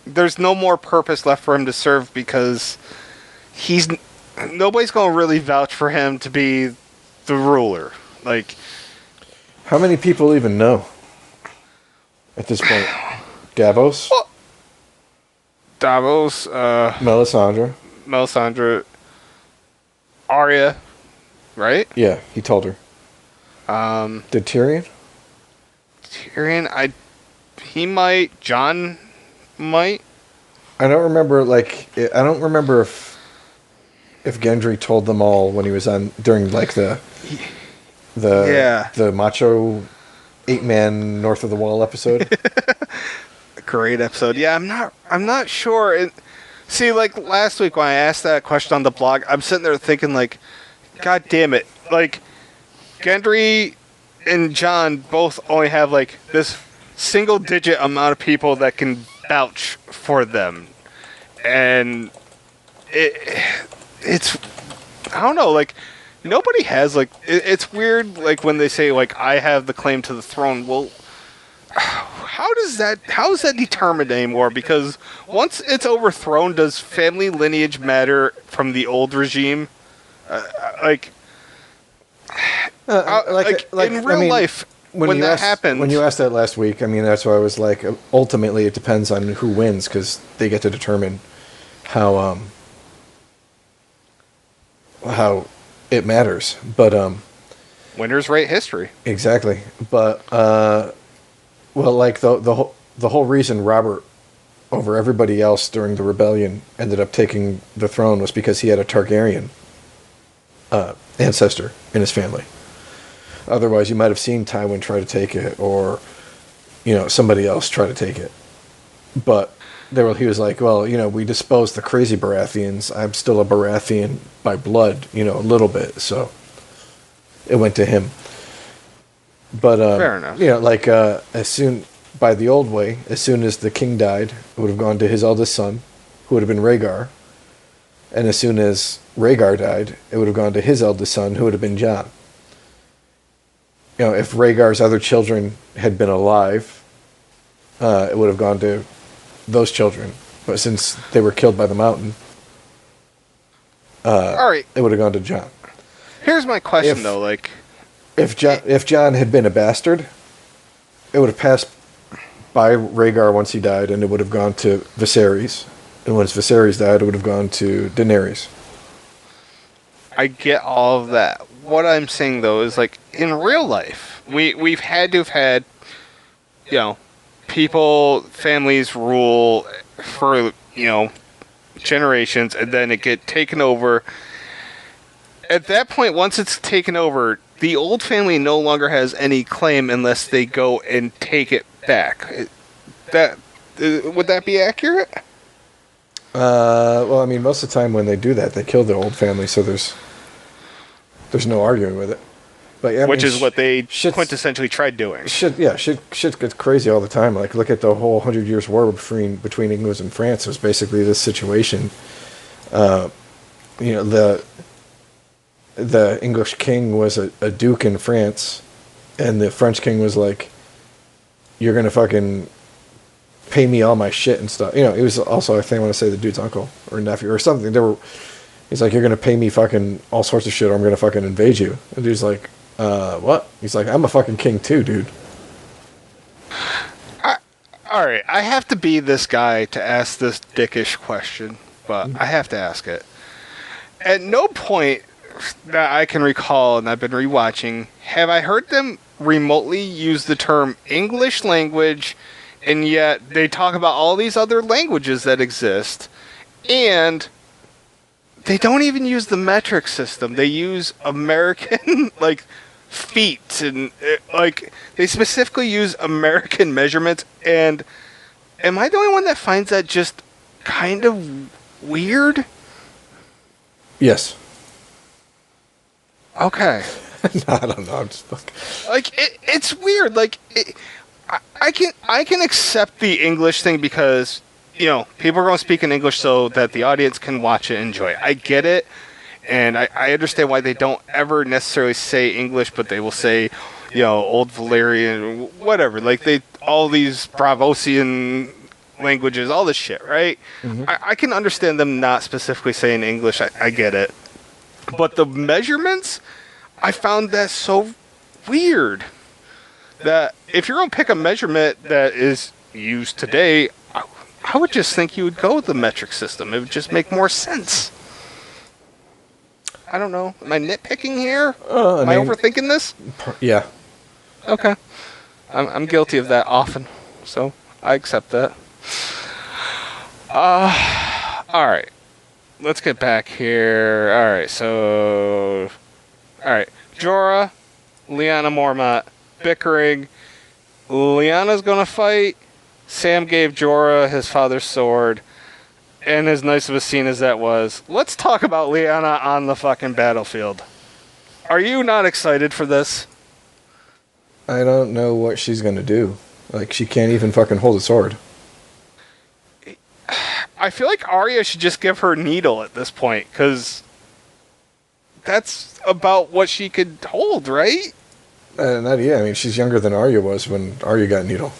There's no more purpose left for him to serve because nobody's going to really vouch for him to be the ruler. Like, How many people even know at this point? Davos, Davos, Melisandre. Melisandre, Arya, right? Yeah, he told her. Did Tyrion? Tyrion, he might. Jon might. I don't remember. I don't remember if Gendry told them all when he was on during like the macho 8-man North of the Wall episode. Great episode. Yeah, I'm not sure. See, like last week when I asked that question on the blog, I'm sitting there thinking like, God damn it! Like, Gendry and Jon both only have like this single-digit amount of people that can vouch for them, and it's I don't know, like nobody has like it's weird like when they say like I have the claim to the throne. Well, how is that determined anymore? Because once it's overthrown, does family lineage matter from the old regime? In real life, when that happens, when you asked that last week, I mean that's why I was like, ultimately it depends on who wins because they get to determine how it matters. But winners write history. exactly. But well, like the whole reason Robert over everybody else during the rebellion ended up taking the throne was because he had a Targaryen ancestor in his family. Otherwise, you might have seen Tywin try to take it, or somebody else try to take it. But he was like, well, we disposed the crazy Baratheons. I'm still a Baratheon by blood, a little bit. So it went to him. But fair enough. By the old way, as soon as the king died, it would have gone to his eldest son, who would have been Rhaegar. And as soon as Rhaegar died, it would have gone to his eldest son, who would have been Jon. If Rhaegar's other children had been alive, it would have gone to those children. But since they were killed by the mountain, all right, it would have gone to Jon. Here's my question, though. Like, if Jon had been a bastard, it would have passed by Rhaegar once he died, and it would have gone to Viserys. And once Viserys died, it would have gone to Daenerys. I get all of that. What I'm saying though is like in real life, we've had to have had, people, families rule for generations, and then it get taken over. At that point, once it's taken over, the old family no longer has any claim unless they go and take it back. Would that be accurate? Well, I mean, most of the time when they do that, they kill the old family, so there's no arguing with it. But yeah, which is what they quintessentially tried doing. Shit gets crazy all the time. Like, look at the whole 100 Years' War between England and France. It was basically this situation. The English king was a duke in France, and the French king was like, "You're gonna fucking pay me all my shit and stuff." He was also, I think I want to say, the dude's uncle or nephew or something. He's like, "You're gonna pay me fucking all sorts of shit, or I'm gonna fucking invade you." And dude's like, "What?" He's like, "I'm a fucking king too, dude." Alright, I have to be this guy to ask this dickish question, but I have to ask it. At no point that I can recall, and I've been rewatching, have I heard them remotely use the term English language and yet they talk about all these other languages that exist, and they don't even use the metric system. They use American like feet, and like they specifically use American measurements. And am I the only one that finds that just kind of weird? Yes. Okay. No, I don't know. I'm just fucking... Like it's weird. Like I can accept the English thing because people are going to speak in English so that the audience can watch it and enjoy it. I get it, and I understand why they don't ever necessarily say English, but they will say Old Valyrian, whatever. Like all these Bravosian languages, all this shit, right? Mm-hmm. I can understand them not specifically saying English. I get it, but the measurements, I found that so weird. That if you're going to pick a measurement that is used today, I would just think you would go with the metric system. It would just make more sense. I don't know. Am I nitpicking here? Am I overthinking this? Yeah. Okay. I'm guilty of that often, so I accept that. All right. Let's get back here. All right, so... All right. Jorah, Lyanna Mormont, bickering. Lyanna's gonna fight. Sam gave Jorah his father's sword. And as nice of a scene as that was, let's talk about Lyanna on the fucking battlefield. Are you not excited for this? I don't know what she's gonna do. Like, she can't even fucking hold a sword. I feel like Arya should just give her needle at this point, because that's about what she could hold, right? Yeah, I mean, she's younger than Arya was when Arya got needle.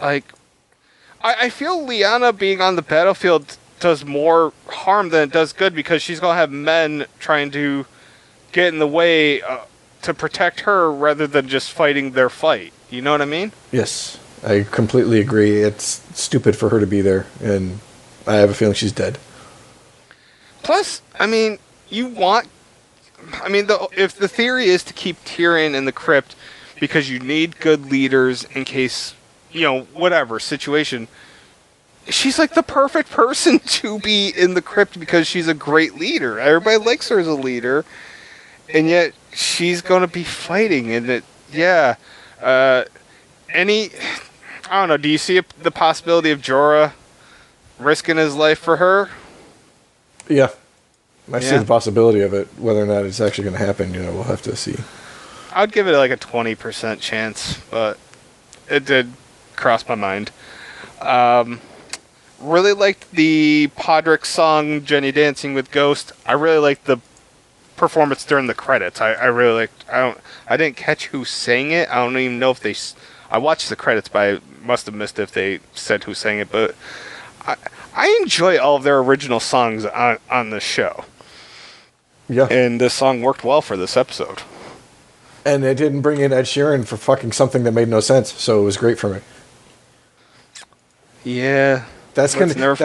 Like, I feel Lyanna being on the battlefield does more harm than it does good, because she's going to have men trying to get in the way to protect her rather than just fighting their fight. You know what I mean? Yes, I completely agree. It's stupid for her to be there, and I have a feeling she's dead. Plus, I mean, if the theory is to keep Tyrion in the crypt because you need good leaders in case, whatever situation, she's like the perfect person to be in the crypt because she's a great leader. Everybody likes her as a leader, and yet she's going to be fighting. And I don't know, do you see the possibility of Jorah risking his life for her? Yeah. I see the possibility of it. Whether or not it's actually going to happen, we'll have to see. I'd give it like a 20% chance, but it did cross my mind. Really liked the Podrick song, Jenny Dancing with Ghost. I really liked the performance during the credits. I really liked... I didn't catch who sang it. I don't even know if they... I watched the credits, but I must have missed if they said who sang it. But I enjoy all of their original songs on this show. Yeah. And this song worked well for this episode. And they didn't bring in Ed Sheeran for fucking something that made no sense, so it was great for me. Yeah. That's gonna be my...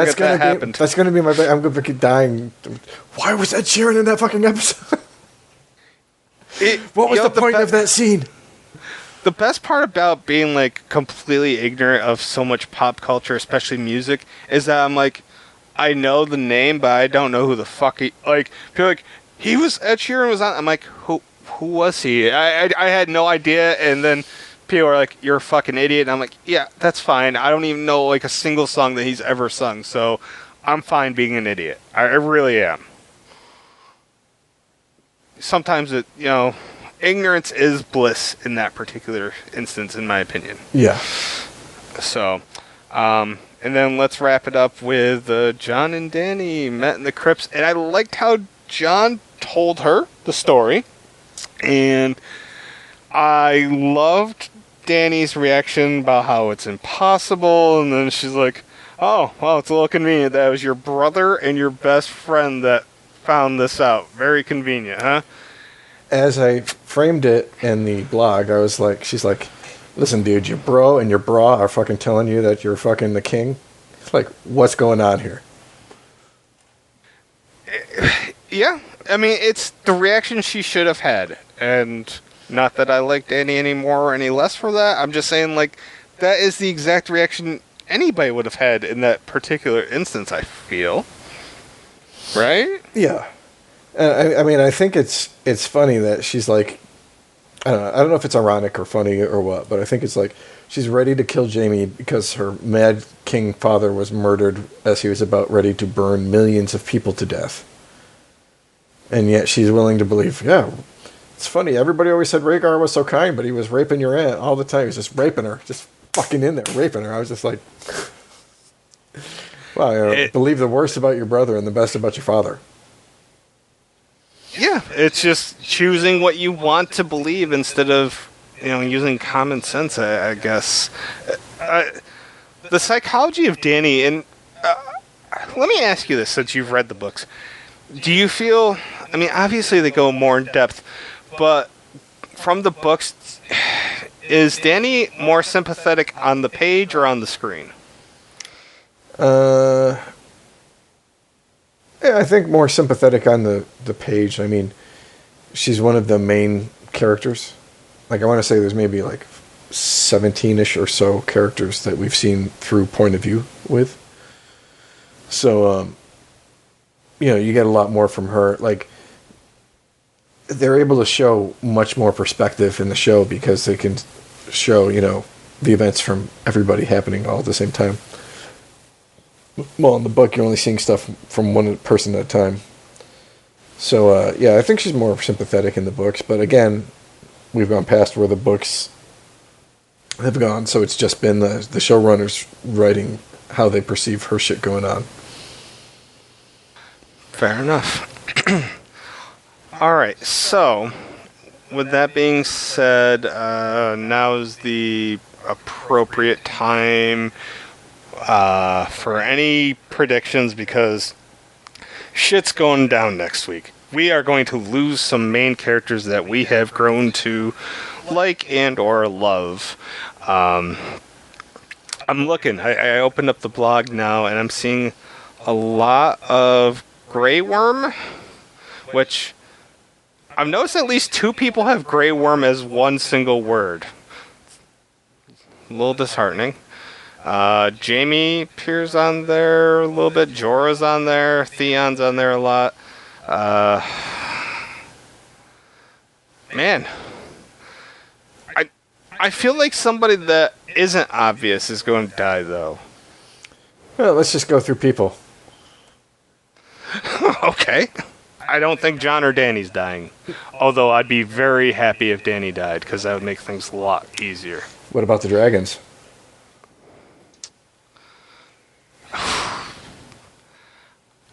I'm gonna keep dying. Why was Ed Sheeran in that fucking episode? What was the point of that scene? The best part about being like completely ignorant of so much pop culture, especially music, is that I'm like, I know the name, but I don't know who the fuck he... Like, people like, he was... Ed Sheeran was on... I'm like, who was he? I had no idea, and then people are like, you're a fucking idiot, and I'm like, yeah, that's fine. I don't even know like a single song that he's ever sung, so I'm fine being an idiot. I really am. Sometimes ignorance is bliss in that particular instance, in my opinion. Yeah. So, and then let's wrap it up with Jon and Dany met in the crypts, and I liked how Jon told her the story, and I loved Dany's reaction about how it's impossible, and then she's like, oh, well, it's a little convenient that it was your brother and your best friend that found this out. Very convenient, huh? As I framed it in the blog, I was like, she's like, listen, dude, your bro and your bra are fucking telling you that you're fucking the king. It's like, what's going on here? Yeah. I mean, it's the reaction she should have had. And Not that I like Danny any more or any less for that. I'm just saying, like, that is the exact reaction anybody would have had in that particular instance, I feel. Right? Yeah. I mean, I think it's funny that she's like, I don't know if it's ironic or funny or what, but I think it's like she's ready to kill Jamie because her mad king father was murdered as he was about ready to burn millions of people to death. And yet she's willing to believe, yeah, it's funny. Everybody always said Rhaegar was so kind, but he was raping your aunt all the time. He was just raping her, just fucking in there, raping her. I was just like, wow, believe the worst about your brother and the best about your father. Yeah, it's just choosing what you want to believe instead of, using common sense, I guess. The psychology of Danny, and let me ask you this since you've read the books. Do you feel, I mean, obviously they go more in depth, but from the books, is Danny more sympathetic on the page or on the screen? Yeah, I think more sympathetic on the page. I mean, she's one of the main characters. Like, I want to say there's maybe like 17-ish or so characters that we've seen through point of view with. So, you get a lot more from her. Like, they're able to show much more perspective in the show because they can show, the events from everybody happening all at the same time. Well, in the book, you're only seeing stuff from one person at a time. So, yeah, I think she's more sympathetic in the books. But again, we've gone past where the books have gone. So it's just been the showrunners writing how they perceive her shit going on. Fair enough. All right, so with that being said, now's the appropriate time for any predictions because shit's going down next week. We are going to lose some main characters that we have grown to like and or love. I'm looking. I opened up the blog now and I'm seeing a lot of Grey Worm, which I've noticed at least 2 people have Grey Worm as one single word. A little disheartening. Jamie appears on there a little bit. Jorah's on there. Theon's on there a lot. Man. I feel like somebody that isn't obvious is going to die, though. Well, let's just go through people. Okay. I don't think Jon or Dany's dying. Although I'd be very happy if Dany died, because that would make things a lot easier. What about the dragons?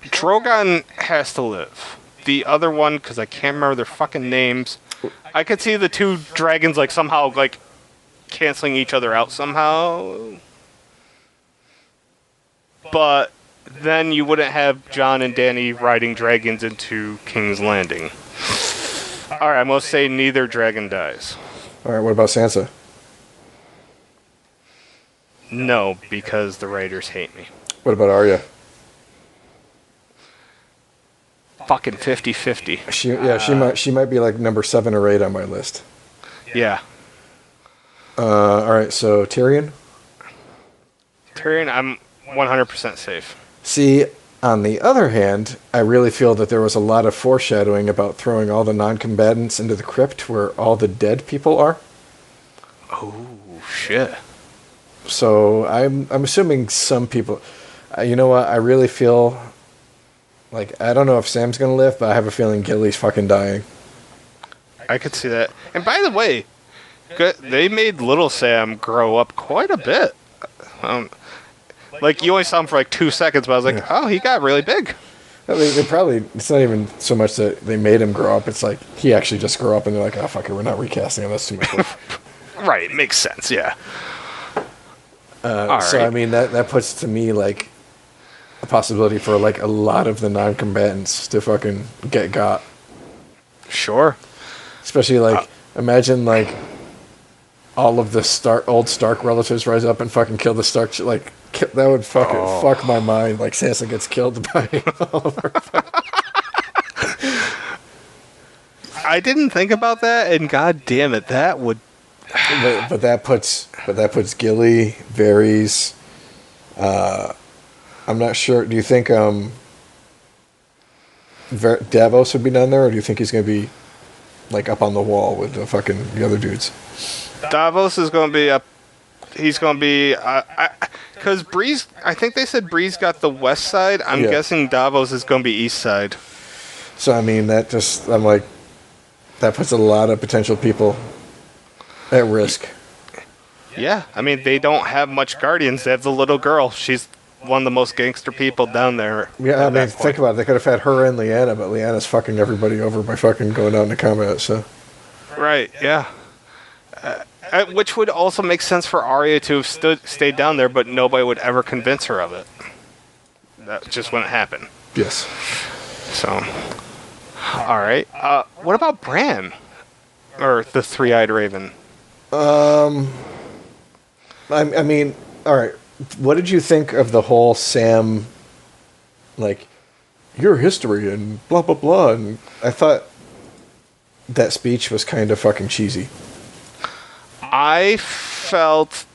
Drogon has to live. The other one, because I can't remember their fucking names, I could see the 2 dragons like somehow like canceling each other out somehow. But then you wouldn't have Jon and Dany riding dragons into King's Landing. Alright, I'm going to say neither dragon dies. Alright, what about Sansa? No, because the writers hate me. What about Arya? Fucking 50-50. She might be like number 7 or 8 on my list. Yeah. Alright, so Tyrion? Tyrion, I'm 100% safe. See, on the other hand, I really feel that there was a lot of foreshadowing about throwing all the non-combatants into the crypt where all the dead people are. Oh, shit. So I'm assuming some people... you know what? I really feel... Like, I don't know if Sam's gonna live, but I have a feeling Gilly's fucking dying. I could see that. And by the way, they made little Sam grow up quite a bit. Like, you only saw him for like 2 seconds, but I was like, oh, he got really big. They probably, it's not even so much that they made him grow up, it's like he actually just grew up and they're like, oh, fuck it, we're not recasting him, that's too much work. Right, makes sense, yeah. All so, right. I mean, that puts to me, like, a possibility for, like, a lot of the non-combatants to fucking get got. Sure. Especially, like, imagine, like, all of the old Stark relatives rise up and fucking kill the Stark. Like, that would fucking fuck my mind. Like, Sansa gets killed by all of her. I didn't think about that, and god damn it, that would... but that puts Gilly, Varys. I'm not sure. Do you think Davos would be down there, or do you think he's going to be like up on the wall with the other dudes? Davos is going to be up. He's going to be... Because Breeze... I think they said Breeze got the west side. I'm guessing Davos is going to be east side. So, I mean, that puts a lot of potential people at risk. Yeah, I mean, they don't have much guardians. They have the little girl. She's one of the most gangster people down there. Yeah, I mean, think about it. They could have had her and Lyanna, but Lyanna's fucking everybody over by fucking going out into combat, so... Right, yeah. Which would also make sense for Arya to have stayed down there, but nobody would ever convince her of it. That just wouldn't happen. Yes. So, all right. What about Bran? Or the Three-Eyed Raven? I mean, all right. What did you think of the whole Sam, like, your history and blah, blah, blah? And I thought that speech was kind of fucking cheesy. I felt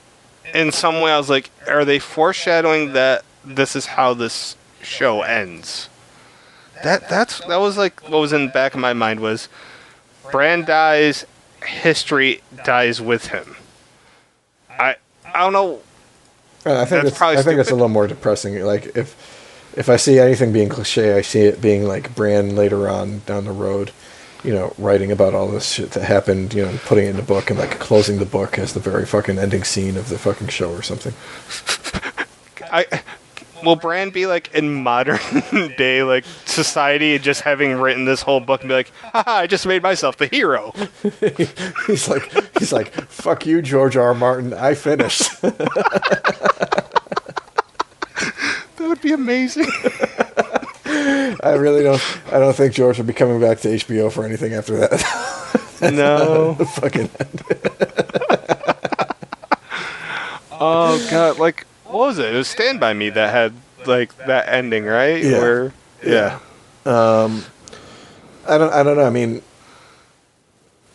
in some way, I was like, are they foreshadowing that this is how this show ends? That was like what was in the back of my mind was Bran dies, history dies with him. I don't know. I think it's a little more depressing. Like if I see anything being cliche, I see it being like Bran later on down the road, you know, writing about all this shit that happened, you know, putting it in a book and like closing the book as the very fucking ending scene of the fucking show or something. Will Bran be like in modern day like society, just having written this whole book and be like, haha, I just made myself the hero? he's like, fuck you, George R. R. Martin, I finished. That would be amazing. I don't think George will be coming back to HBO for anything after that. No. Fucking Oh god, like what was it? It was Stand By Me that had like that ending, right? Yeah. Yeah. I don't know. I mean,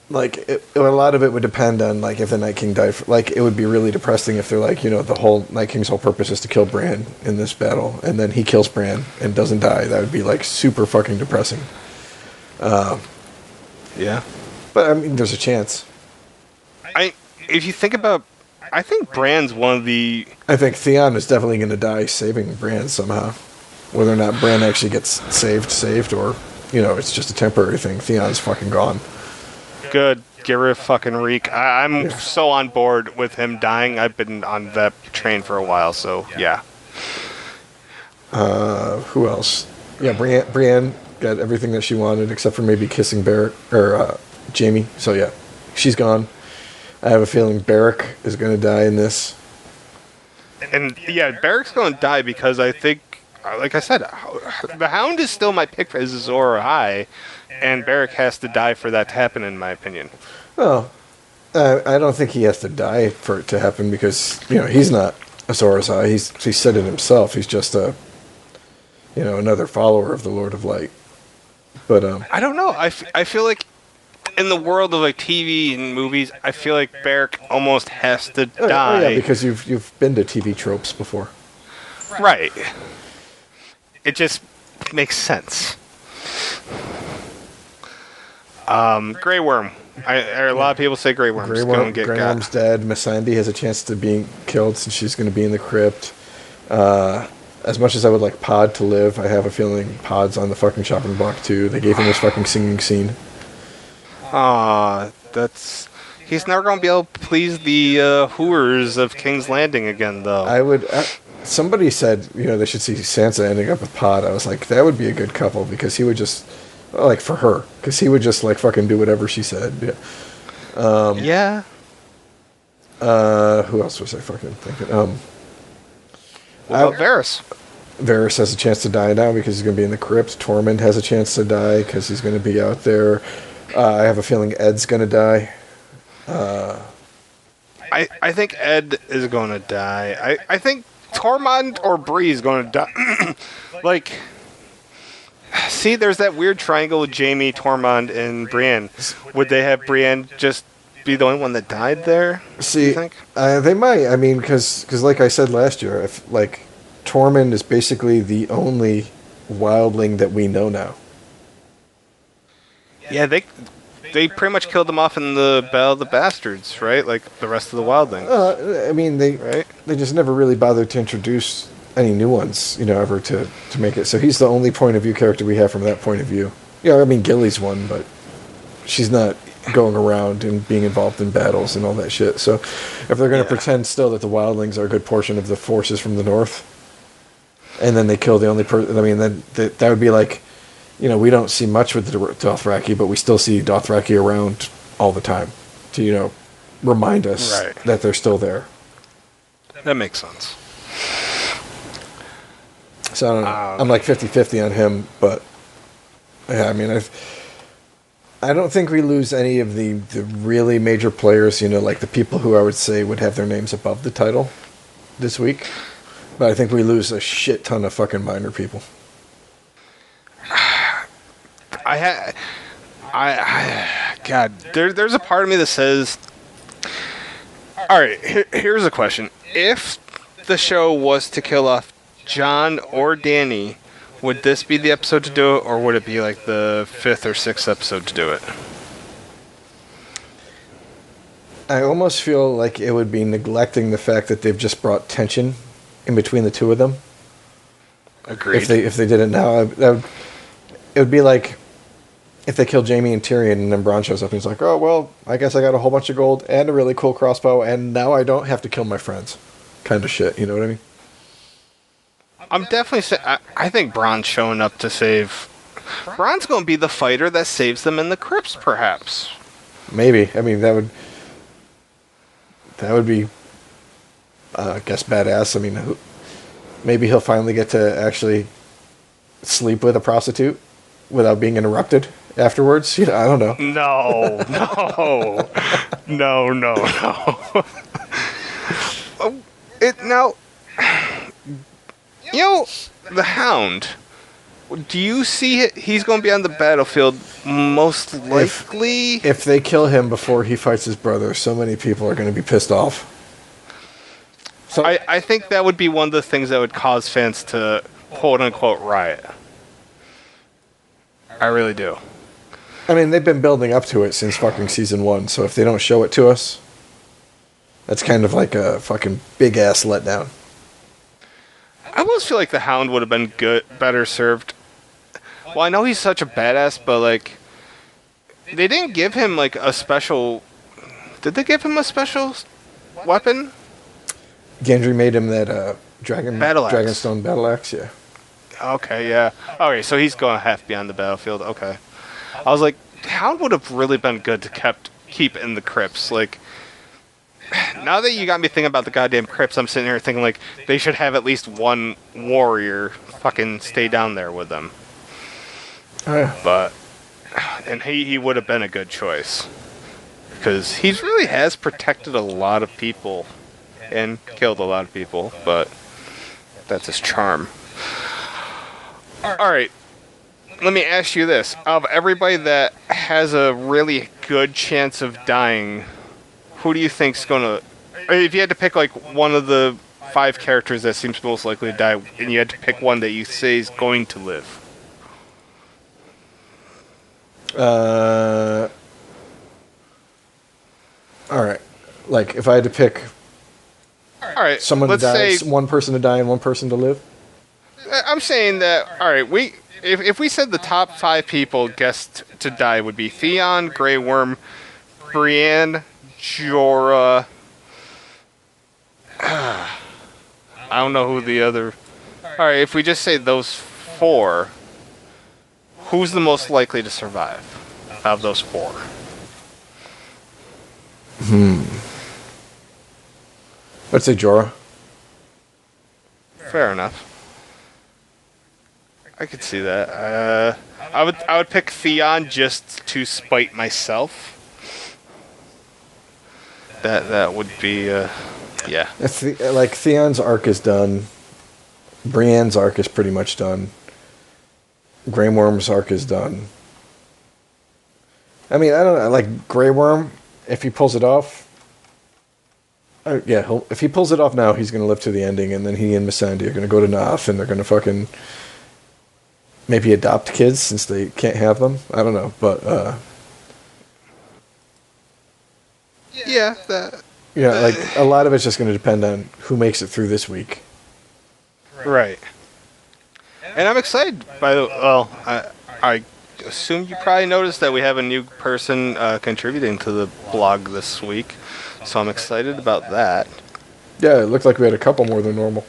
like a lot of it would depend on like if the Night King died. Like it would be really depressing if they're like, you know, the whole Night King's whole purpose is to kill Bran in this battle, and then he kills Bran and doesn't die. That would be like super fucking depressing. Yeah. But I mean, there's a chance. If you think about, I think Bran's one of the... I think Theon is definitely going to die saving Bran somehow. Whether or not Bran actually gets saved, or, you know, it's just a temporary thing. Theon's fucking gone. Good. Get rid of fucking Reek. I'm so on board with him dying. I've been on that train for a while, so yeah. Who else? Yeah, Brienne got everything that she wanted except for maybe kissing Beric or Jaime. So yeah, she's gone. I have a feeling Beric is going to die in this. And yeah, Beric's going to die because I think, like I said, the Hound is still my pick for Azor Ahai, and Beric has to die for that to happen, in my opinion. Well, I don't think he has to die for it to happen because, you know, he's not Azor Ahai. He said it himself. He's just another follower of the Lord of Light. But I don't know. I feel like in the world of like TV and movies, I feel like Beric almost has to die. Oh yeah, because you've been to TV tropes before. Right. It just makes sense. Grey Worm. A lot of people say Grey Worm's going to get Grey Worm's dead. Missandei has a chance to be killed since she's going to be in the crypt. As much as I would like Pod to live, I have a feeling Pod's on the fucking chopping block too. They gave him this fucking singing scene. He's never going to be able to please the whores of King's Landing again, though. Somebody said, you know, they should see Sansa ending up with Pod. I was like, that would be a good couple because he would just, like, for her, because he would just, like, fucking do whatever she said. Yeah. Yeah. Who else was I fucking thinking? Varys. Varys has a chance to die now because he's going to be in the crypt. Tormund has a chance to die because he's going to be out there. I have a feeling Ed's going to die. I think Ed is going to die. I think Tormund or Bree is going to die. Like, See, there's that weird triangle with Jamie, Tormund, and Brienne. Would they have Brienne just be the only one that died there? See, you think? They might. I mean, because like I said last year, if like Tormund is basically the only wildling that we know now. Yeah, they pretty much killed them off in the Battle of the Bastards, right? Like the rest of the wildlings. I mean, they just never really bothered to introduce any new ones, ever to make it. So he's the only point of view character we have from that point of view. Yeah, I mean, Gilly's one, but she's not going around and being involved in battles and all that shit. So if they're going to pretend still that the wildlings are a good portion of the forces from the north, and then they kill the only person, I mean, then that would be like, we don't see much with the Dothraki, but we still see Dothraki around all the time to, remind us that they're still there. That makes sense. So I don't know. I'm like 50-50 on him, but yeah, I mean, I don't think we lose any of the really major players, like the people who I would say would have their names above the title this week. But I think we lose a shit ton of fucking minor people. God, there's a part of me that says, all right, here's a question. If the show was to kill off Jon or Dany, would this be the episode to do it, or would it be like the 5th or 6th episode to do it? I almost feel like it would be neglecting the fact that they've just brought tension in between the two of them. Agreed. If they did it now, it would be like if they killed Jaime and Tyrion, and then Bronn shows up and he's like, "Oh well, I guess I got a whole bunch of gold and a really cool crossbow, and now I don't have to kill my friends," kind of shit. You know what I mean? I'm definitely. I think Bronn's showing up to save. Bronn's going to be the fighter that saves them in the crypts, perhaps. Maybe. I mean, that would be, I guess, badass. I mean, maybe he'll finally get to actually sleep with a prostitute without being interrupted afterwards. I don't know. No. The Hound. Do you see it? He's going to be on the battlefield most likely. If they kill him before he fights his brother, so many people are going to be pissed off. So I think that would be one of the things that would cause fans to quote-unquote riot. I really do. I mean, they've been building up to it since fucking season 1, so if they don't show it to us, that's kind of like a fucking big-ass letdown. I almost feel like the Hound would have been better served. Well, I know he's such a badass, but, like, they didn't give him, like, a special... Did they give him a special weapon? Gendry made him that Dragonstone battle axe, yeah. Okay, yeah. Okay, so he's going to have to be on the battlefield. Okay. I was like, Hound would have really been good to keep in the crypts. Like, now that you got me thinking about the goddamn crypts, I'm sitting here thinking, like, they should have at least one warrior fucking stay down there with them. And he would have been a good choice. Because he really has protected a lot of people and killed a lot of people, but that's his charm. Alright, let me ask you this. Of everybody that has a really good chance of dying, who do you think's gonna... If you had to pick, like, one of the 5 characters that seems most likely to die, and you had to pick one that you say is going to live. Alright. Like, if I had to pick... Alright, someone to die, one person to die and one person to live? I'm saying that, alright, if we said the top 5 people guessed to die would be Theon, Grey Worm, Brienne, Jorah... I don't know who the other... Alright, if we just say those 4, who's the most likely to survive out of those 4? Let's say Jorah. Fair enough. I could see that. I would pick Theon just to spite myself. That would be yeah. Like Theon's arc is done. Brienne's arc is pretty much done. Grey Worm's arc is done. I mean, I don't know. Like Grey Worm, if he pulls it off, if he pulls it off now, he's going to live to the ending, and then he and Missandei are going to go to Naath, and they're going to fucking maybe adopt kids since they can't have them. I don't know, but yeah, that. Like a lot of it's just going to depend on who makes it through this week. Right. And I'm excited by the. Well, I assume you probably noticed that we have a new person contributing to the blog this week, so I'm excited about that. Yeah, it looked like we had a couple more than normal.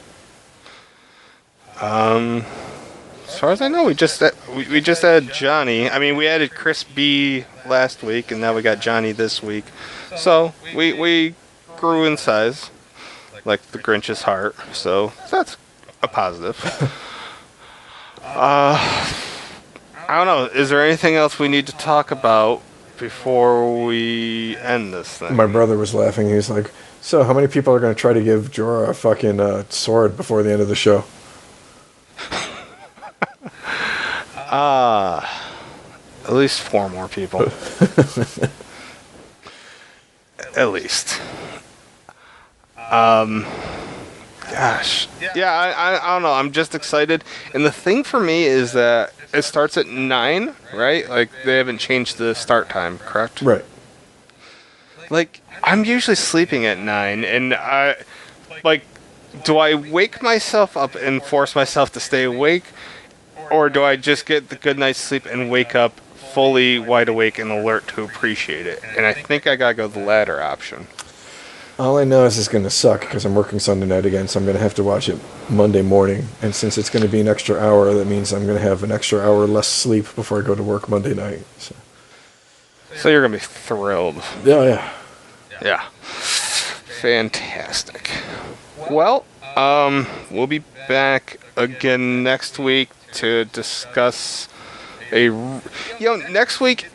As far as I know, we just added Johnny. I mean, we added Chris B last week, and now we got Johnny this week. So we grew in size, like the Grinch's heart. So that's a positive. I don't know. Is there anything else we need to talk about before we end this thing? My brother was laughing. He was like, "So, how many people are going to try to give Jorah a fucking sword before the end of the show?" At least 4 more people. At least. Gosh. Yeah, I don't know. I'm just excited. And the thing for me is that it starts at 9, right? Like, they haven't changed the start time, correct? Right. Like, I'm usually sleeping at 9, and do I wake myself up and force myself to stay awake? Or do I just get the good night's sleep and wake up fully wide awake and alert to appreciate it? And I think I gotta go the latter option. All I know is it's going to suck because I'm working Sunday night again, so I'm going to have to watch it Monday morning. And since it's going to be an extra hour, that means I'm going to have an extra hour less sleep before I go to work Monday night. So you're gonna be thrilled. Yeah. Yeah. Fantastic. Well, we'll be back again next week to discuss next week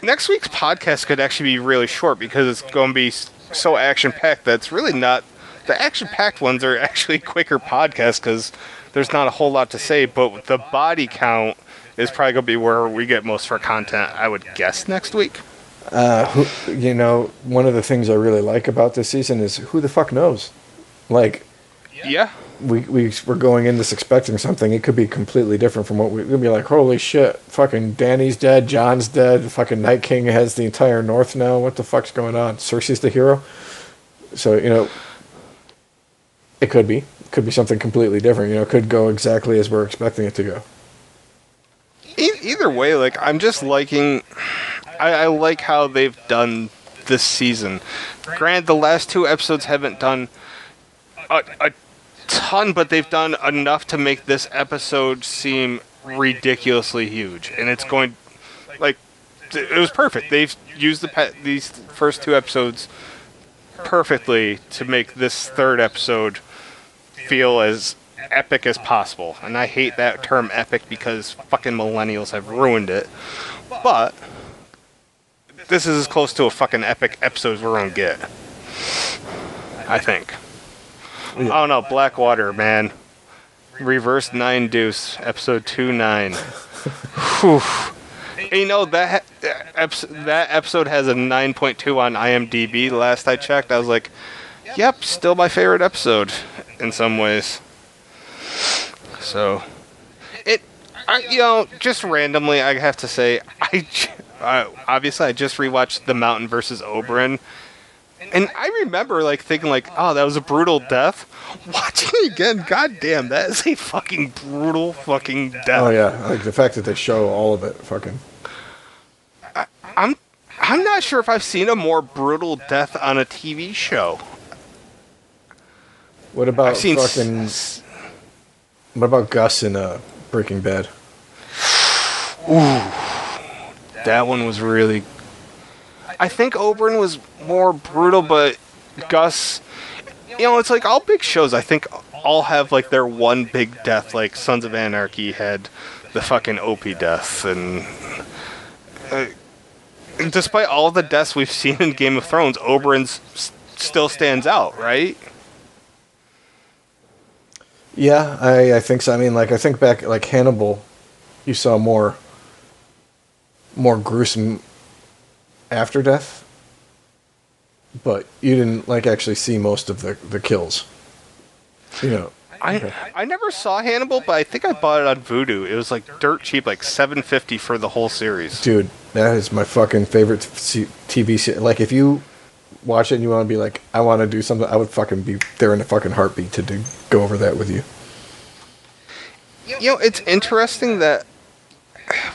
next week's podcast could actually be really short because it's going to be so action-packed that it's really not. The action-packed ones are actually quicker podcasts because there's not a whole lot to say, but the body count is probably going to be where we get most of our content, I would guess, next week. One of the things I really like about this season is who the fuck knows? Like, yeah. We're going in this expecting something. It could be completely different from what we're going to be like, holy shit, fucking Dany's dead, Jon's dead, fucking Night King has the entire North now. What the fuck's going on? Cersei's the hero? So, it could be. It could be something completely different. It could go exactly as we're expecting it to go. Either way, like, I'm just liking... I like how they've done this season. Granted, the last 2 episodes haven't done a ton, but they've done enough to make this episode seem ridiculously huge. And it's going... Like, it was perfect. They've used these first 2 episodes perfectly to make this 3rd episode feel as epic as possible. And I hate that term epic because fucking millennials have ruined it. But this is as close to a fucking epic episode as we're gonna get, I think. Yeah. I don't know, Blackwater, man. Reverse 9 Deuce, episode 2-9. Whew. That episode has a 9.2 on IMDb. Last I checked, I was like, yep, still my favorite episode in some ways. So, just randomly, I have to say, obviously, I just rewatched The Mountain versus Oberyn, and I remember thinking oh, that was a brutal death. Watching it again, goddamn, that is a fucking brutal fucking death. Oh yeah, like the fact that they show all of it, fucking. I'm not sure if I've seen a more brutal death on a TV show. What about What about Gus in Breaking Bad? Ooh. That one was really... I think Oberyn was more brutal, but Gus... it's like all big shows, I think, all have their one big death. Like Sons of Anarchy had the fucking Opie death, and despite all the deaths we've seen in Game of Thrones, Oberyn still stands out, right? Yeah, I think so. I mean, I think back, Hannibal you saw more gruesome after death, but you didn't like actually see most of the kills. You know, I never saw Hannibal, but I think I bought it on Vudu. It was like dirt cheap, like $7.50 for the whole series. dude, that is my fucking favorite TV series. Like, if you watch it and you want to be like, I want to do something, I would fucking be there in a fucking heartbeat to go over that with you. You know, it's interesting that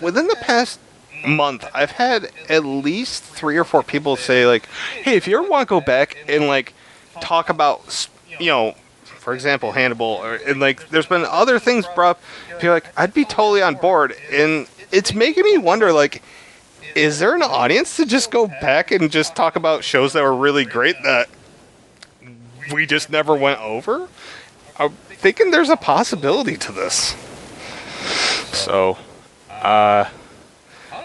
within the past month, I've had at least 3 or 4 people say, like, hey, if you ever want to go back and, like, talk about, you know, for example, Hannibal, and, like, there's been other things brought up, feel like, I'd be totally on board, and it's making me wonder, like, is there an audience to just go back and just talk about shows that were really great that we just never went over? I'm thinking there's a possibility to this. So, I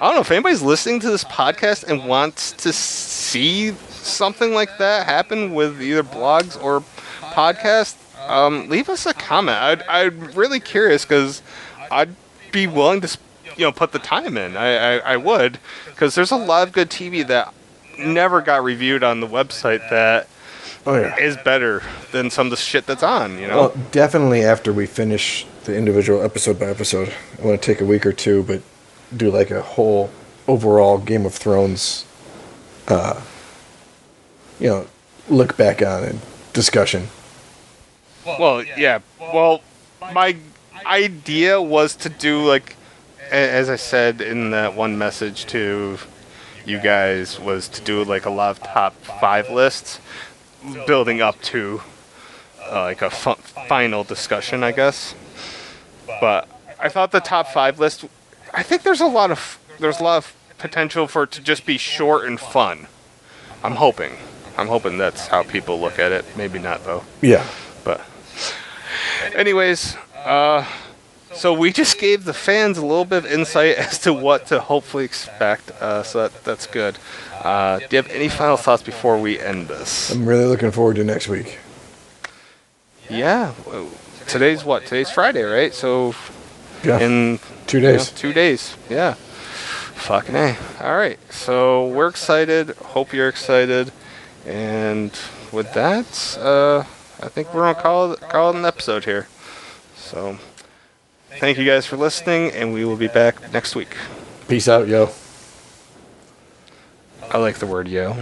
don't know if anybody's listening to this podcast and wants to see something like that happen with either blogs or podcasts. Leave us a comment. I'm really curious because I'd be willing to, put the time in. I would, because there's a lot of good TV that never got reviewed on the website that is better than some of the shit that's on. Well, definitely after we finish the individual episode by episode, I want to take a week or two, but do like a whole overall Game of Thrones, look back on and discussion. Well, yeah. Well, my idea was to do, like, as I said in that one message to you guys, was to do, like, a lot of top 5 lists, building up to, like, a final discussion, I guess. But I thought the top 5 list, I think there's a lot of potential for it to just be short and fun. I'm hoping that's how people look at it. Maybe not, though. Yeah. But anyways, so we just gave the fans a little bit of insight as to what to hopefully expect. So that's good. Do you have any final thoughts before we end this? I'm really looking forward to next week. Yeah. Today's what? Today's Friday, right? So yeah. In 2 days. 2 days. Yeah. Fucking A. All right. So we're excited. Hope you're excited. And with that, I think we're gonna call it an episode here. So, thank you guys for listening, and we will be back next week. Peace out, yo. I like the word yo.